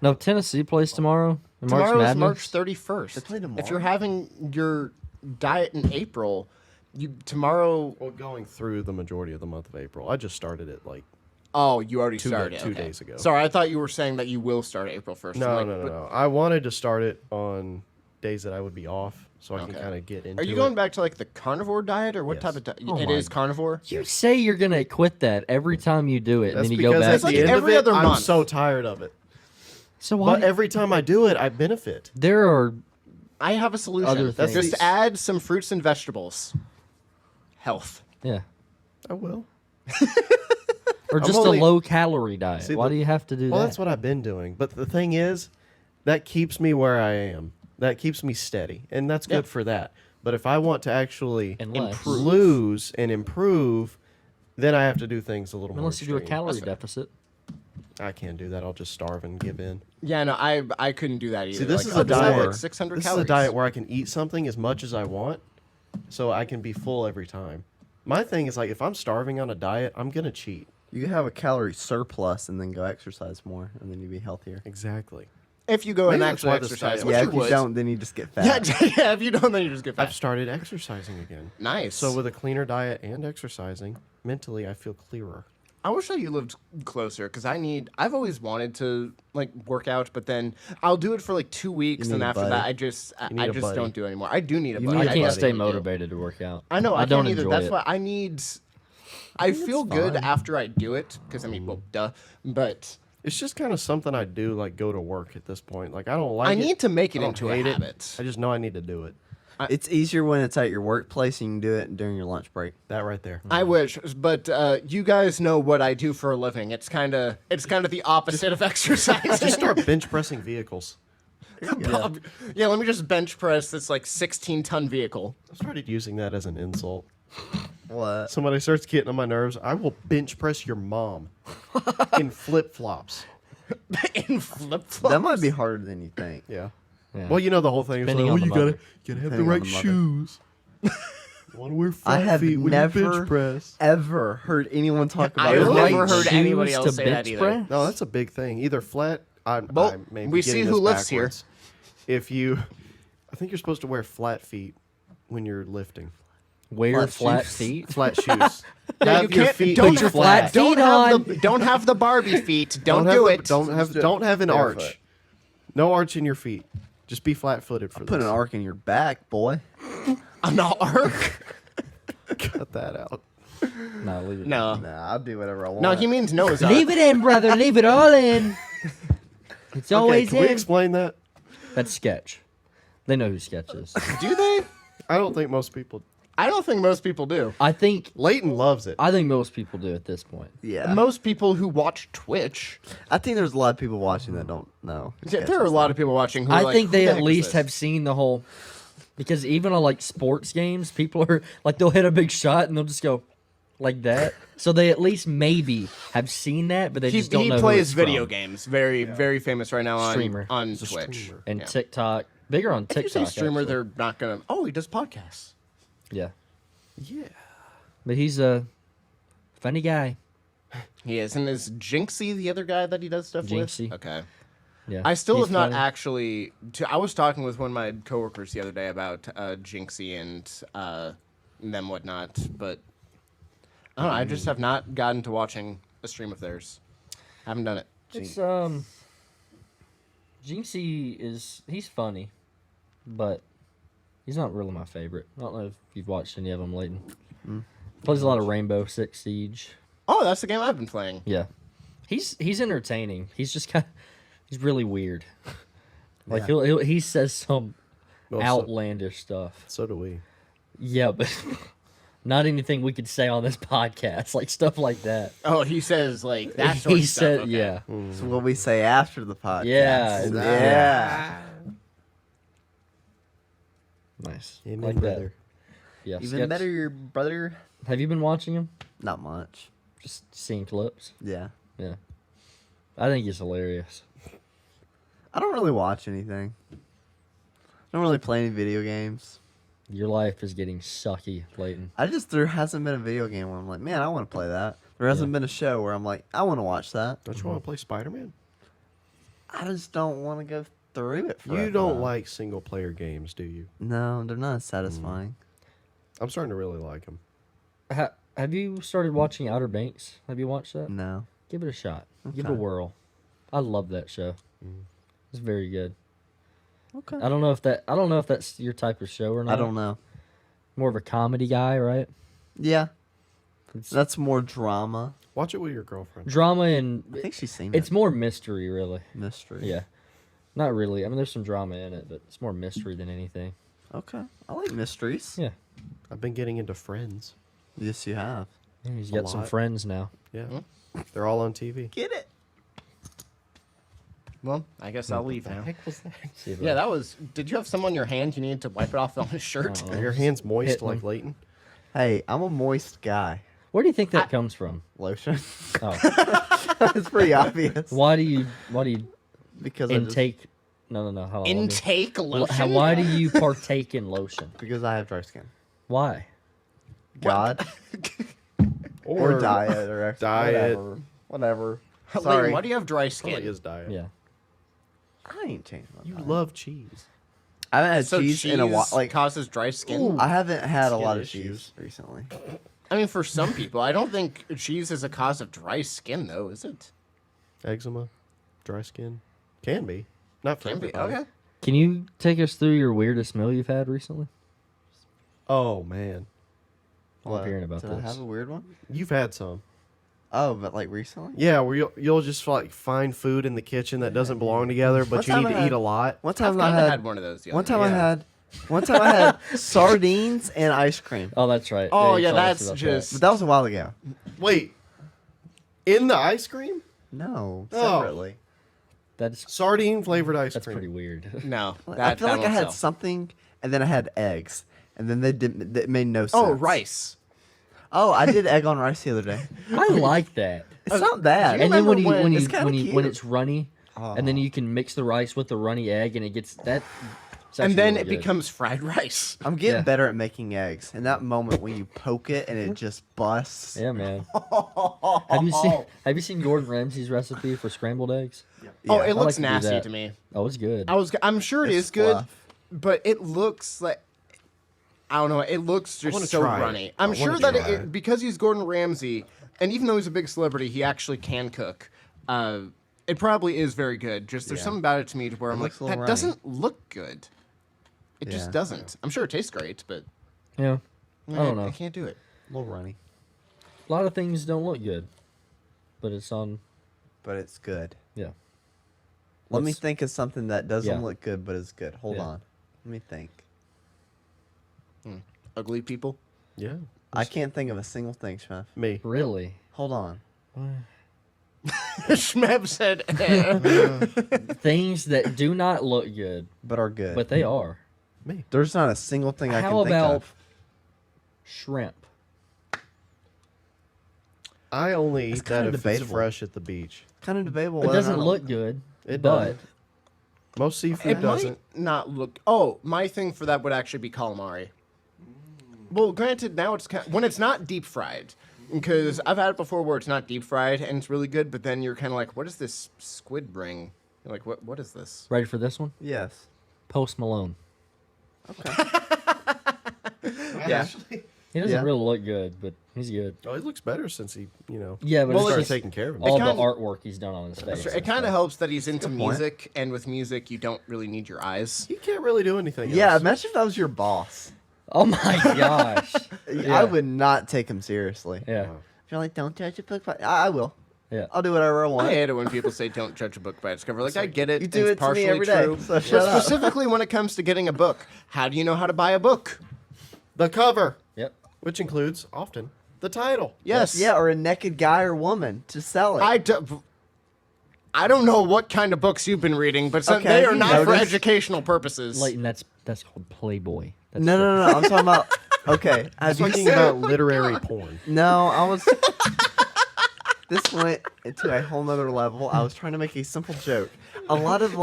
No, Tennessee plays tomorrow. in March Tomorrow's Madness. March 31st. They play If you're tomorrow? having your diet in April, tomorrow. well, going through the majority of the month of April, I just started it like Oh, you already Two started. two okay. days ago. Sorry, I thought you were saying that you will start April 1st. no, I'm no, like, no, no. I wanted to start it on days that I would be off, so I can Okay. kind of get into. Are you going it. back to like the carnivore diet or what Yes. type of diet? Oh It my- is carnivore. You say you're gonna quit that every time you do it, and That's then you go because back. at like the end every of it, other I'm month. so tired of it. So why? But every time I do it, I benefit. There are I have a solution. Other Just things. add some fruits and vegetables. Health. yeah, I will. or just only- a low calorie diet. See, Why the- do you have to do Well, that? that's what I've been doing. But the thing is, that keeps me where I am. That keeps me steady, and that's good Yeah. for that. But if I want to actually Unless- lose and improve, then I have to do things a little more. Unless you do a extreme. calorie deficit. I can't do that. I'll just starve and give in. Yeah, no, I couldn't do that either. See, this Like, is a just have, diet. like 600 This calories. is a diet where I can eat something as much as I want, so I can be full every time. My thing is like if I'm starving on a diet, I'm gonna cheat. You can have a calorie surplus and then go exercise more, and then you'll be healthier. Exactly. If you go Maybe and that's actually why this exercise, diet- which Yeah, you if you would. don't, then you just get fat. Yeah, yeah, if you don't, then you just get I've fat. started exercising again. Nice. So with a cleaner diet and exercising, mentally I feel clearer. I wish that you lived closer because I've always wanted to like work out, but then I'll do it for like 2 weeks, You and need a after buddy. that, need I a just buddy. don't do it anymore. I do need a You buddy. need I a can't buddy. stay do. motivated to work out. I know I, don't can't either. enjoy That's it. why I need. I feel good fine. after I do it because I mean, well, duh. But It's just kind of something I do, like go to work at this point. Like I don't like. I it. need to make it I don't into a hate it. habit. I just know I need to do it. It's easier when it's at your workplace and you can do it during your lunch break. That right there. I wish, but you guys know what I do for a living. It's kind of the opposite of exercising. Just start bench pressing vehicles. Yeah, let me just bench press this like 16-ton vehicle. I started using that as an insult. What? Somebody starts getting on my nerves. I will bench press your mom in flip flops. In flip flops. That might be harder than you think. Yeah. Yeah. Well, you know the whole thing is like, Depending oh, on the you gotta mother. have the Depending on right the mother. shoes. You want to wear flat have feet when you never bench press. Ever heard anyone talk about I've it? never Right heard anybody shoes else to say that bench either. press? No, that's a big thing. Either flat. Well, I may be we see getting who this lives here. backwards. If you, I think you're supposed to wear flat feet when you're lifting. Wear Flat flat shoes. feet. Flat shoes. Yeah, Have you your can't. feet Don't be your flat. flat Don't feet have on. don't have the Barbie feet. Don't have do the- it. Don't have an Barefoot. arch. No arch in your feet. Just be flat footed for Put this. an arc in your back, boy. An arc. Cut that out. No, leave it. No. Nah, I'll do whatever I want. No, he means Noah's Ark. Leave it in, brother. Leave it all in. It's Okay, always can we in. explain that? That's Sketch. They know who Sketch is. Do they? I don't think most people. I don't think most people do. I think Leighton loves it. most people do at this point. Yeah. Most people who watch Twitch, I think there's a lot of people watching that don't know. there are a lot of people watching who are I like, think "Who they the at heck is least this?" have seen the whole, because even on like sports games, people are like they'll hit a big shot and they'll just go like that. So they at least maybe have seen that, but they just don't He know who plays it's video from. games. Very famous right now Streamer. on He's a Twitch. streamer. And Yeah. TikTok, bigger on If you TikTok. say streamer, actually. they're not gonna. Oh, he does podcasts. Yeah, Yeah. but he's a funny guy. He is, and is Jinxie the other guy that he does stuff Jinxie. with? Okay. Yeah, I still he's have not funny. actually. I was talking with one of my coworkers the other day about Jinxie and them whatnot, but I don't know. I just have not gotten to watching a stream of theirs. Haven't done it. It's Jinxie he's funny, but he's not really my favorite. I don't know if you've watched any of them, Leighton. Plays a lot of Rainbow Six Siege. Oh, that's the game I've been playing. Yeah, he's entertaining. He's just he's really weird. Like Yeah. he says some Well, so- outlandish stuff. So do we. Yeah, but not anything we could say on this podcast, like stuff like that. Oh, he says like that sort He of stuff. said, Okay. yeah, So what we say after the podcast. Yeah, Yeah. nice, Amen, like that. brother. Yeah, Even sketch. better, your brother. Have you been watching him? Not much. Just seeing clips. Yeah. Yeah, I think he's hilarious. I don't really watch anything. I don't really play any video games. Your life is getting sucky, Leighton. There hasn't been a video game where I'm like, man, I want to play that. There hasn't been a show where I'm like, I want to watch that. Don't you want to play Spider-Man? I just don't want to go through it forever. You don't like single-player games, do you? No, they're not satisfying. I'm starting to really like them. Have you started watching Outer Banks? Have you watched that? No. Give it a shot. Give it a Okay. whirl. I love that show. It's very good. Okay. I don't know if that's your type of show or not. I don't know. More of a comedy guy, right? Yeah. It's That's more drama. Watch it with your girlfriend. drama and I think she's seen it's it. more mystery, really. Mystery. Yeah. Not really. I mean, there's some drama in it, but it's more mystery than anything. Okay. I like mysteries. Yeah. I've been getting into Friends. Yes, you have. Yeah, he's A got some lot. friends now. Yeah. They're all on TV. Get it. Well, I guess I'll leave now. See if Yeah, I- that was. Did you have some on your hand? You needed to wipe it off on his shirt. Oh. Are your hands moist Hit like them. Leighton? Hey, I'm a moist guy. Where do you think that comes from? Lotion. Oh, It's pretty obvious. why do you Because I just, intake? No. Hold on, let me- Intake lotion. Why do you partake in lotion? because I have dry skin. Why? God. Or diet or Diet. Whatever. Leighton, Sorry. why do you have dry I like skin? his diet. Yeah. I ain't changing my You diet. love cheese. I haven't had So cheese in a while. Like causes dry skin. I haven't had a Skin lot of issues. cheese recently. I mean, for some people, I don't think cheese is a cause of dry skin, though, is it? Eczema, dry skin. Can be. Not for Can be. everybody. Okay. Can you take us through your weirdest meal you've had recently? Oh, man. I love hearing about Did I this. have a weird one? You've had some. Oh, but like recently? Yeah, where you'll just like find food in the kitchen that doesn't belong together, but One you time need I to had- eat a lot. One I've time I kind of had, had one of those. The one other time day. I had one time I had sardines and ice cream. Oh, that's right. Oh, you yeah, told us that's about just- But that was a while ago. Wait, in the ice cream? No, Oh. separately. that. That's Sardine flavored ice that's cream. pretty weird. No. I That, feel that like I won't had sell. something and then I had eggs. And then that made no sense. Oh, rice. Oh, I did egg on rice the other day. I like that. It's not bad. And then when remember when- It's kinda cute. it's runny, and then you can mix the rice with the runny egg, and it gets that. it's And actually then really it good. becomes fried rice. I'm getting Yeah. better at making eggs. And that moment when you poke it and it just busts. Yeah, man. Have you seen Gordon Ramsay's recipe for scrambled eggs? Oh, Yeah. it I looks like to do nasty that. to me. Oh, it's good. I'm sure it It's is good, fluff. but it looks like I don't know. It looks wanna just so try it. runny. I I'm wanna sure that try it, it. because he's Gordon Ramsay, and even though he's a big celebrity, he actually can cook. It probably is very good. Just there's Yeah. something about it to me to where I'm like, looks a that little runny. doesn't look good. It just Yeah. doesn't. I'm sure it tastes great, but yeah. I don't know. I can't do it. A little runny. A lot of things don't look good, but it's on. But it's good. Yeah. Let me Let's- think of something that doesn't Yeah. look good but is good. Hold Yeah. on. Let me think. Ugly people. Yeah. I can't think of a single thing, Schmeff. Me. Really? Hold on. Shmeb said, eh. Things that do not look good, But are good. but they are. Me. There's not a single thing I How can think about of. shrimp? I only It's eat that kinda if it's debatable. fresh at the beach. Kind of debatable. It whether or doesn't not- look good. It but doesn't. Most seafood It doesn't. might not look. Oh, my thing for that would actually be calamari. Well, granted, now it's when it's not deep fried, because I've had it before where it's not deep fried and it's really good, but then you're kind of like, what does this squid bring? You're like, what is this? ready for this one? Yes. Post Malone. Okay. Yeah. He doesn't Yeah. really look good, but he's good. Oh, he looks better since he, Yeah, but Well, it's started just taking care of all himself. the kinda- artwork he's done on his face. It and kind of stuff. helps that he's into Good point. music, and with music, you don't really need your eyes. He can't really do anything Yeah, else. imagine if that was your boss. Oh my gosh. Yeah. I would not take him seriously. Yeah. Wow. If you're like, don't judge a book by... I will. Yeah. I'll do whatever I want. I hate it when people say don't judge a book by its cover. Like, I get it. You do it's it to partially me every day, true. so shut But up. specifically when it comes to getting a book, how do you know how to buy a book? The cover, Yep. which includes often the title. Yes. Yeah, or a naked guy or woman to sell it. I don't know what kind of books you've been reading, but Okay, they are you not for noticed. educational purposes. Leighton, that's called Playboy. That's No, no, no, no. I'm talking about... Okay. I'm Have you talking seen... about literary porn. No, I was... This went into a whole nother level. I was trying to make a simple joke. A lot of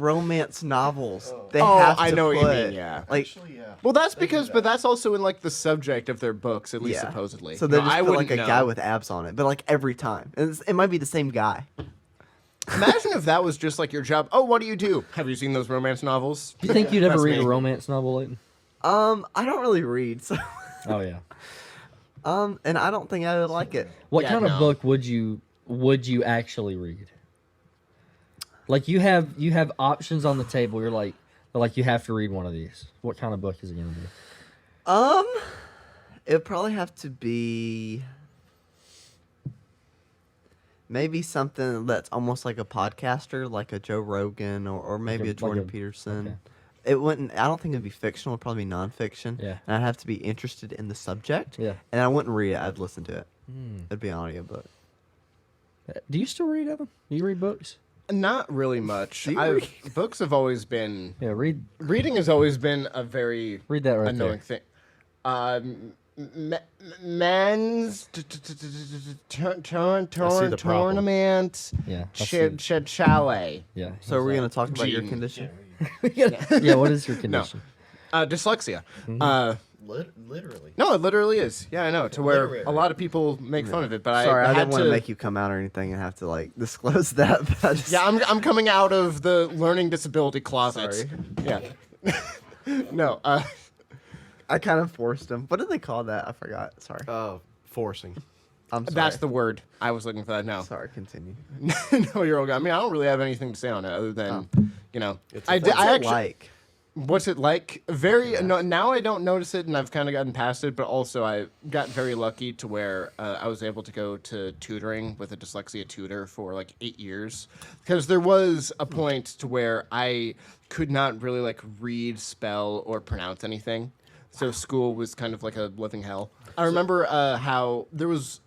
romance novels. They Oh, have to I know what you put, mean, yeah. Like, yeah. well, that's because, but that's also in like the subject of their books, at least yeah. supposedly. So they No, just I put like wouldn't a know. guy with abs on it, but like every time, it might be the same guy. Imagine if that was just like your job. Oh, what do you do? Have you seen those romance novels? Do you think you'd ever That's read me. a romance novel, Leighton? I don't really read, so Oh yeah. and I don't think I would like it. What Yeah, kind of no. book would you actually read? Like you have options on the table. You're like you have to read one of these. What kind of book is it gonna be? It'd probably have to be maybe something that's almost like a podcaster, like a Joe Rogan or maybe a like Jordan a- Peterson. okay. It wouldn't. I don't think it'd be fictional. It'd probably be nonfiction. Yeah. And I'd have to be interested in the subject. Yeah. And I wouldn't read it. I'd listen to it. It'd be an audiobook. Do you still read, Evan? Do you read books? Not really much. Do you read? Books have always been. Yeah, Reading has always been a very read that right annoying there. thing. Men's the problem. tournament. Yeah, I see. Chalet. Yeah. So are we gonna talk about your Gene. condition? Yeah. What is your condition? Dyslexia. Literally. No, it literally is. Yeah, I know. To where Literary. a lot of people make fun of it, but Sorry, I had didn't want to make you come out or anything and have to like disclose that. But I just, Yeah, I'm coming out of the learning disability closet. Sorry. Yeah. No. I kind of forced him. What did they call that? I forgot. Sorry. Forcing. I'm sorry. That's the word. I was looking for that now. Sorry. Continue. No, you're all good. I mean, I don't really have anything to say on it other than, you know, It's a I, thing. did, What's I it actually. like? What's it like? Very no, now I don't notice it, and I've kind of gotten past it. But also, I got very lucky to where I was able to go to tutoring with a dyslexia tutor for like 8 years, because there was a point to where I could not really like read, spell, or pronounce anything. So school was kind of like a living hell. I remember how there was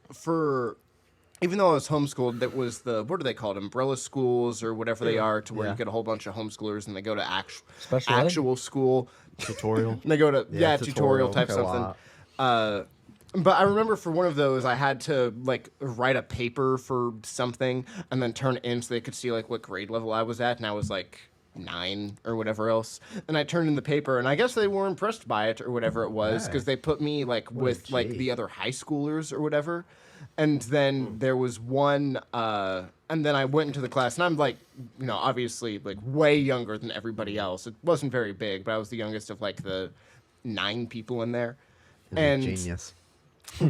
even though I was homeschooled, that was what are they called? Umbrella schools or whatever they are, to where Yeah. you get a whole bunch of homeschoolers and they go to Special ed? actual school. Tutorial. And they go to Yeah, tutorial tutorial type co-op. something. But I remember for one of those, I had to like write a paper for something and then turn it in so they could see like what grade level I was at, and I was like 9 or whatever else. And I turned in the paper, and I guess they were impressed by it or whatever it was, because they put me like with like G. the other high schoolers or whatever. And then there was one, and then I went into the class, and I'm like, you know, obviously like way younger than everybody else. It wasn't very big, but I was the youngest of like the 9 people in there. And Genius.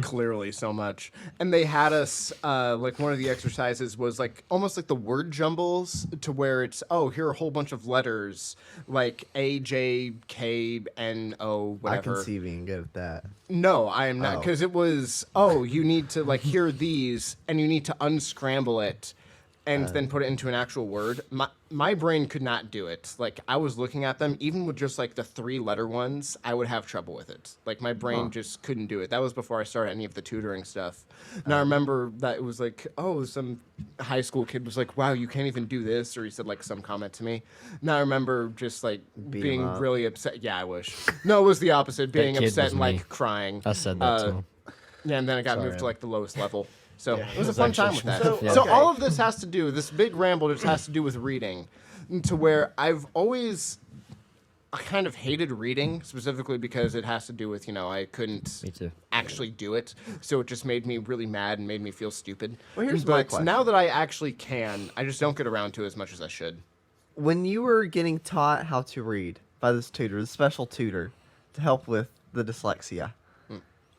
clearly so much. And they had us, like one of the exercises was like almost like the word jumbles, to where it's, oh, here are a whole bunch of letters, like A, J, K, N, O, I whatever. can see being good at that. No, I am not, Oh. because it was, oh, you need to like hear these, and you need to unscramble it, and then put it into an actual word. My brain could not do it. Like, I was looking at them, even with just like the 3-letter ones, I would have trouble with it. Like, my brain just couldn't do it. That was before I started any of the tutoring stuff. And I remember that it was like, oh, some high school kid was like, wow, you can't even do this, or he said like some comment to me. Now I remember just like Beat being him up. really upset. Yeah, I wish. No, it was the opposite, being kid upset was and me. like crying. I said that to him. Yeah, and then it got moved to like the lowest level. So it was a fun time with that. So, So okay. all of this has to do, this big ramble just has to do with reading, to where I kind of hated reading, specifically because it has to do with, I couldn't Me too. actually do it. So it just made me really mad and made me feel stupid. Well, here's my but question. now that I actually can, I just don't get around to it as much as I should. When you were getting taught how to read by this special tutor, to help with the dyslexia,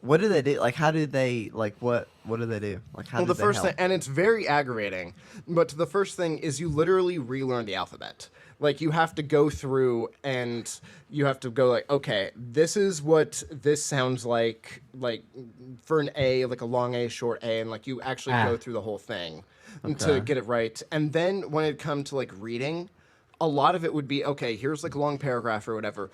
what do they do? Like, how do they, like, what do they do? Like, how Well, do the they first help? thing, and it's very aggravating, but the first thing is you literally relearn the alphabet. Like, you have to go through and you have to go like, okay, this is what this sounds like for an A, like a long A, short A, and like you actually go through the whole thing to get it right. And then when it comes to like reading, a lot of it would be, okay, here's like a long paragraph or whatever.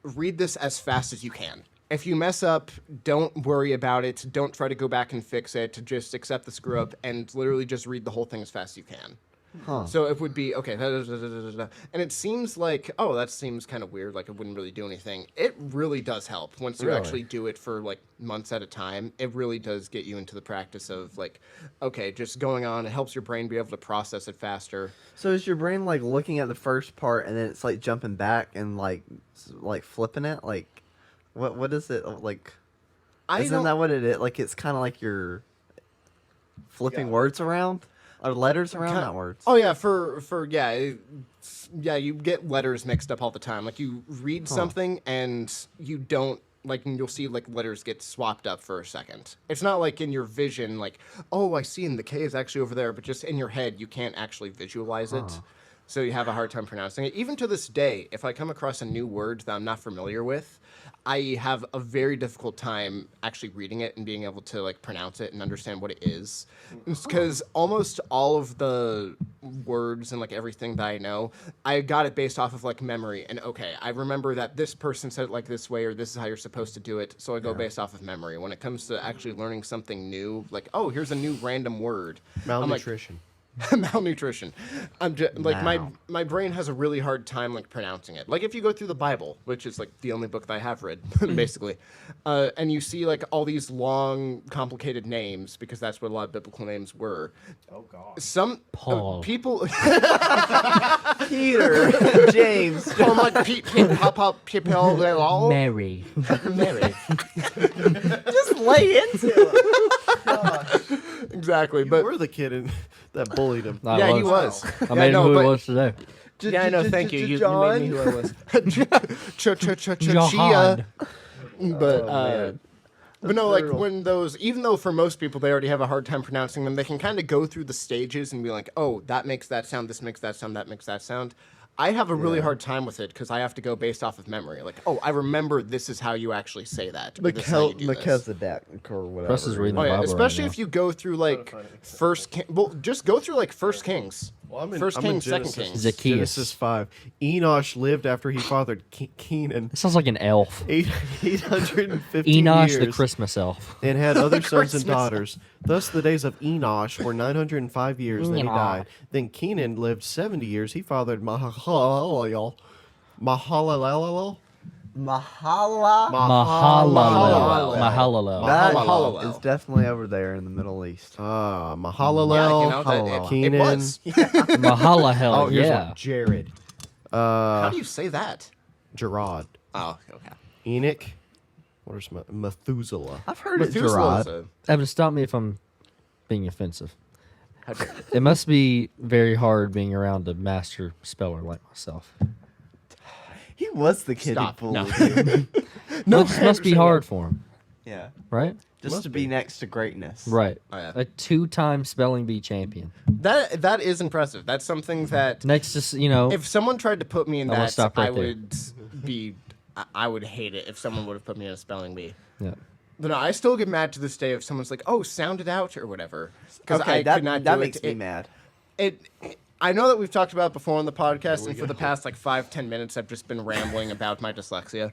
Read this as fast as you can. If you mess up, don't worry about it. Don't try to go back and fix it. Just accept the screw up and literally just read the whole thing as fast as you can. Huh. So it would be, okay, and it seems like, oh, that seems kind of weird, like it wouldn't really do anything. It really does help. Once you Really? actually do it for like months at a time, it really does get you into the practice of like, okay, just going on. It helps your brain be able to process it faster. So is your brain like looking at the first part and then it's like jumping back and like flipping it? Like, what is it like? Isn't that what it is? Like, it's kind of like you're flipping words around or letters around, not words. Oh yeah, yeah, you get letters mixed up all the time. Like you read something and you don't like, and you'll see like letters get swapped up for a second. It's not like in your vision, like, oh, I see, and the K is actually over there, but just in your head, you can't actually visualize it. So you have a hard time pronouncing it. Even to this day, if I come across a new word that I'm not familiar with, I have a very difficult time actually reading it and being able to like pronounce it and understand what it is. Because almost all of the words and like everything that I know, I got it based off of like memory. And okay, I remember that this person said it like this way, or this is how you're supposed to do it. So I go based off of memory. When it comes to actually learning something new, like, oh, here's a new random word. Malnutrition. Malnutrition. I'm just like Mal. my brain has a really hard time like pronouncing it. Like if you go through the Bible, which is like the only book that I have read, basically, and you see like all these long, complicated names because that's what a lot of biblical names were. Oh God. Some Paul. people, Peter, James. oh my, people, they're all Mary. Mary. Just lay into it. Exactly, but We're the kid that bullied him. I yeah, he was. I Yeah, made him no, who but- he was today. Yeah, I know. Thank you. You made me who I was. Chia. Johan. But man. but no, like brutal. when those, even though for most people they already have a hard time pronouncing them, they can kind of go through the stages and be like, oh, that makes that sound, this makes that sound, that makes that sound. I have a really hard time with it because I have to go based off of memory. Like, oh, I remember this is how you actually say that. Or this is how you do this. Melchizedek or whatever. Russ is reading Oh the yeah, Bible especially right if you go through like just go through like First Kings. Well, I'm in- First I'm in Kings, Second Genesis. Kings. Zacchaeus. Genesis 5. Enosh lived after he fathered Kenan It sounds like an elf. 815 Enosh, years the Christmas elf. and had other sons Christmas. and daughters. Thus the days of Enosh were 905 years, then he Enosh. died. Then Kenan lived 70 years. He fathered Mahalalel. Mahalalel? Mahala. Mahalalel. Mahalalel. Mahalalel. That Mahalalel. is definitely over there in the Middle East. Mahalalel. Yeah, it Kenan. was. Mahalahel, Oh, here's yeah. one. Jared. How do you say that? Gerard. Oh, okay. Enoch. What are some? Methuselah. I've heard it, Methuselah is Gerard. Evan, stop me if I'm being offensive. How dare you. It must be very hard being around a master speller like myself. He was the kid Stop. who No. bullied you. No, it must be hard for him, Yeah. right? Just Must to be next to greatness. Right. Oh, yeah. A 2-time spelling bee champion. That is impressive. That's something that Next to, if someone tried to put me in I'm gonna that, stop right I there. would be. I would hate it if someone would have put me in a spelling bee. yeah. But no, I still get mad to this day if someone's like, "Oh, sound it out" or whatever. Because Okay, I that, could not that do makes it. me mad. I know that we've talked about it before on the podcast, and for the past like 5-10 minutes, I've just been rambling about my dyslexia,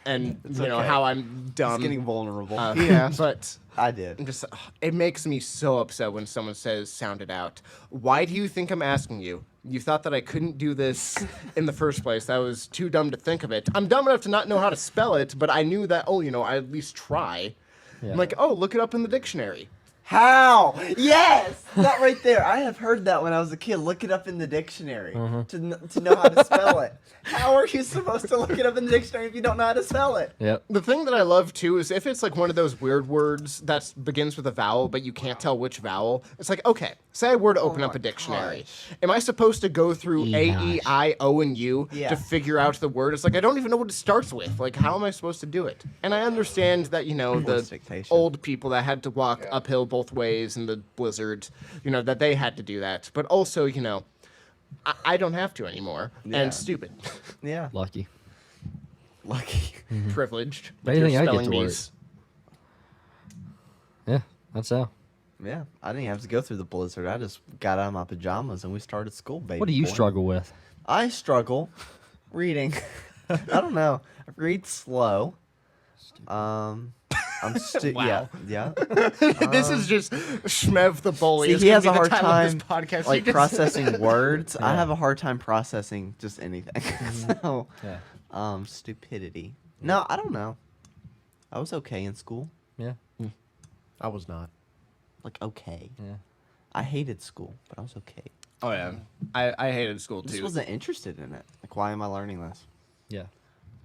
and okay. how I'm dumb. It's getting vulnerable. Yeah, but I did. I'm just it makes me so upset when someone says "sound it out." Why do you think I'm asking you? You thought that I couldn't do this in the first place. I was too dumb to think of it. I'm dumb enough to not know how to spell it, but I knew that. I at least try. Yeah. I'm like, oh, look it up in the dictionary. How? Yes! That right there. I have heard that when I was a kid. Look it up in the dictionary to know how to spell it. How are you supposed to look it up in the dictionary if you don't know how to spell it? Yep. The thing that I love too is if it's like one of those weird words that begins with a vowel, but you can't tell which vowel. It's like, okay, say I were to open up a dictionary. Am I supposed to go through A, E, I, O, and U Yeah. to figure out the word? It's like, I don't even know what it starts with. Like, how am I supposed to do it? And I understand that, the dictation. old people that had to walk uphill both ways in the blizzard, that they had to do that. But also, I don't have to anymore. Yeah. And stupid. Yeah. Lucky. Lucky. Privileged. How do you with think your I get spelling to work? bees. Yeah, that's how. Yeah. I didn't have to go through the blizzard. I just got out of my pajamas and we started school, baby. What do you boy. struggle with? I struggle reading. I don't know. I read slow. I'm Wow. Yeah. This is just Shmev the bully. See, It's he gonna has be a the hard title of this time podcast. like You just- processing words. I have a hard time processing just anything. So, Yeah. stupidity. No, I don't know. I was okay in school. Yeah. I was not. Like okay. Yeah. I hated school, but I was okay. Oh yeah, I hated school I just too. wasn't interested in it. Like, why am I learning this? Yeah.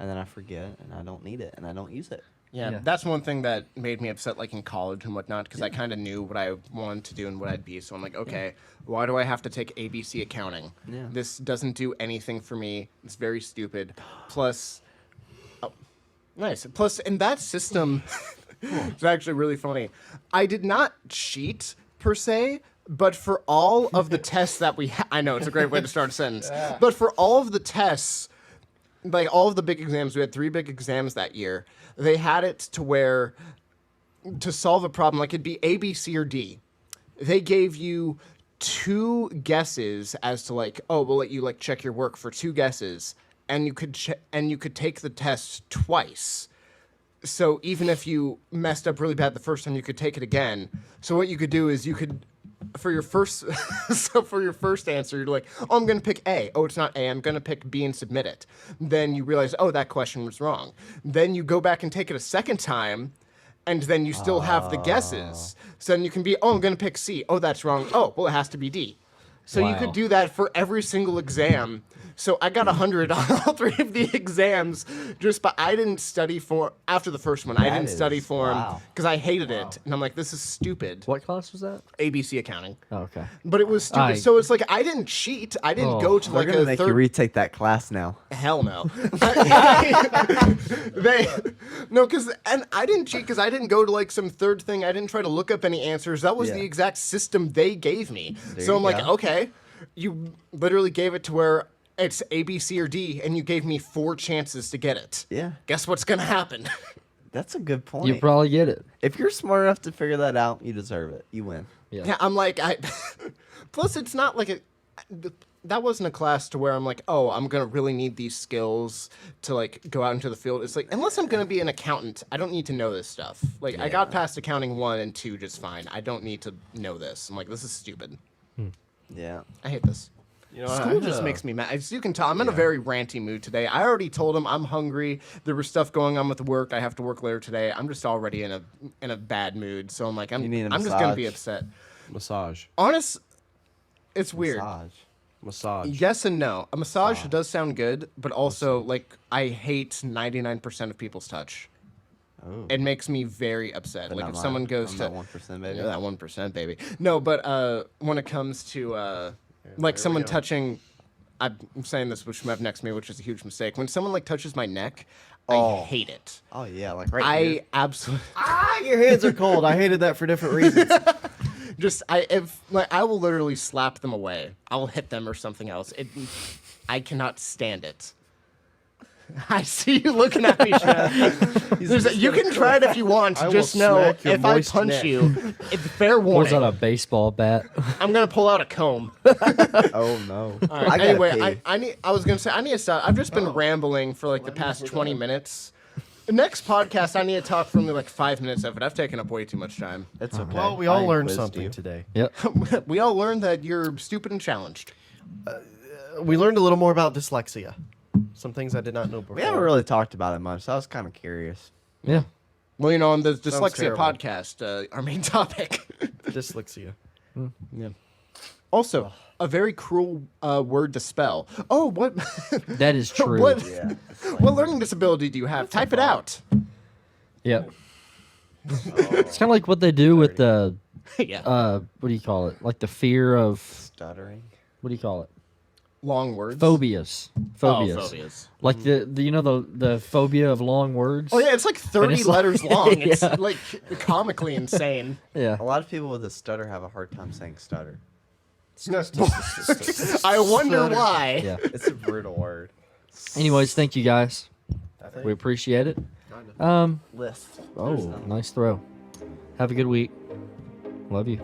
And then I forget, and I don't need it, and I don't use it. Yeah, Yeah. that's one thing that made me upset, like in college and whatnot, because I kind of knew what I wanted to do and what I'd be. So I'm like, okay, why do I have to take ABC accounting? Yeah. This doesn't do anything for me. It's very stupid. Plus, nice. Plus, in that system, it's actually really funny. I did not cheat per se. But for all of the tests that I know it's a great way to start a sentence. But for all of the tests, like all of the big exams, we had 3 big exams that year. They had it to where to solve a problem, like it'd be A, B, C, or D. They gave you 2 guesses as to like, oh, we'll let you like check your work for 2 guesses, and you could take the test twice. So even if you messed up really bad the first time, you could take it again. So what you could do is you could. For your first answer, you're like, oh, I'm going to pick A. Oh, it's not A. I'm going to pick B and submit it. Then you realize, oh, that question was wrong. Then you go back and take it a second time, and then you still have the guesses. So then you can be, oh, I'm going to pick C. Oh, that's wrong. Oh, well, it has to be D. So you Wow. could do that for every single exam. So I got 100 on all 3 of the exams, but I didn't study for after the first one. I That didn't study is- for them wow. because I hated it, and I'm like, this is stupid. What class was that? ABC accounting. Oh, okay. But it was stupid. I- So it's like I didn't cheat. I didn't Oh. go to They're like gonna a make third. you retake that class now. Hell no. And I didn't cheat because I didn't go to like some third thing. I didn't try to look up any answers. That was Yeah. the exact system they gave me. There So you I'm like, go. okay, you literally gave it to where it's A, B, C, or D, and you gave me 4 chances to get it. Yeah, Guess what's gonna happen? that's a good point. You probably get it. If you're smart enough to figure that out, you deserve it. You win. Yeah. Yeah, I'm like, plus, it's not like that wasn't a class to where I'm like, oh, I'm gonna really need these skills to like go out into the field. It's like, unless I'm gonna be an accountant, I don't need to know this stuff. Like, I got past accounting 1 and 2 just fine. I don't need to know this. I'm like, this is stupid. Yeah. I hate this. You know, School just makes me mad. As you can tell, I'm in a very ranty mood today. I already told him I'm hungry. There was stuff going on with work. I have to work later today. I'm just already in a bad mood. So I'm like, You need a I'm just gonna be massage. upset. massage. It's weird. Massage. Yes and no. A massage does sound good, but also like I hate 99% of people's touch. Oh. It makes me very upset. But like not if mine. someone goes I'm to that 1%, baby. Yeah, that 1%, baby. No, but when it comes to like someone touching, I'm saying this with Shmev next to me, which is a huge mistake. When someone like touches my neck, I hate it. Oh yeah, like right I here. absolutely Your hands are cold. I hated that for different reasons. I will literally slap them away. I will hit them or something else. I cannot stand it. I see you looking at me, Shrev. You can try it if you want. I will Just know, smack your if I moist punch neck. you, it's fair What was warning. that, a baseball bat? I'm gonna pull out a comb. Oh no. All right, I gotta anyway, pee. I was gonna say I need to stop. I've just been rambling for like the past 20 minutes. The next podcast, I need to talk for only like 5 minutes of it. I've taken up way too much time. It's okay. Well, we I all learned quizzed something you. today. Yep. We all learned that you're stupid and challenged. We learned a little more about dyslexia. Some things I did not know before. We haven't really talked about it much, so I was kind of curious. Yeah. Well, on the Dyslexia terrible. podcast, our main topic. dyslexia. Yeah. Also, a very cruel word to spell. Oh, what? That is true. What? Yeah. What learning disability do you have? Type it out. Yep. It's kind of like what they do with the, Yeah. what do you call it? Like the fear of, Stuttering. what do you call it? Long words. Phobias. Phobias. Oh, phobias. Like the phobia of long words. Oh yeah, it's like 30 it's like- letters long. It's Yeah. like comically insane. Yeah. A lot of people with a stutter have a hard time saying stutter. I wonder why. Yeah. It's a brutal word. Anyways, thank you guys. We appreciate it. List. Oh, nice throw. Have a good week. Love you.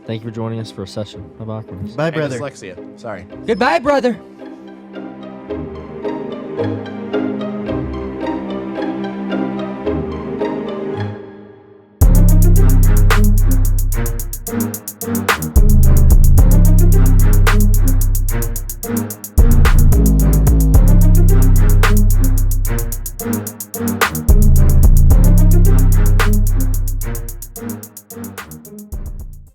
Thank you for joining us for a session of awkwardness. Bye, And brother. dyslexia. Sorry. Goodbye, brother.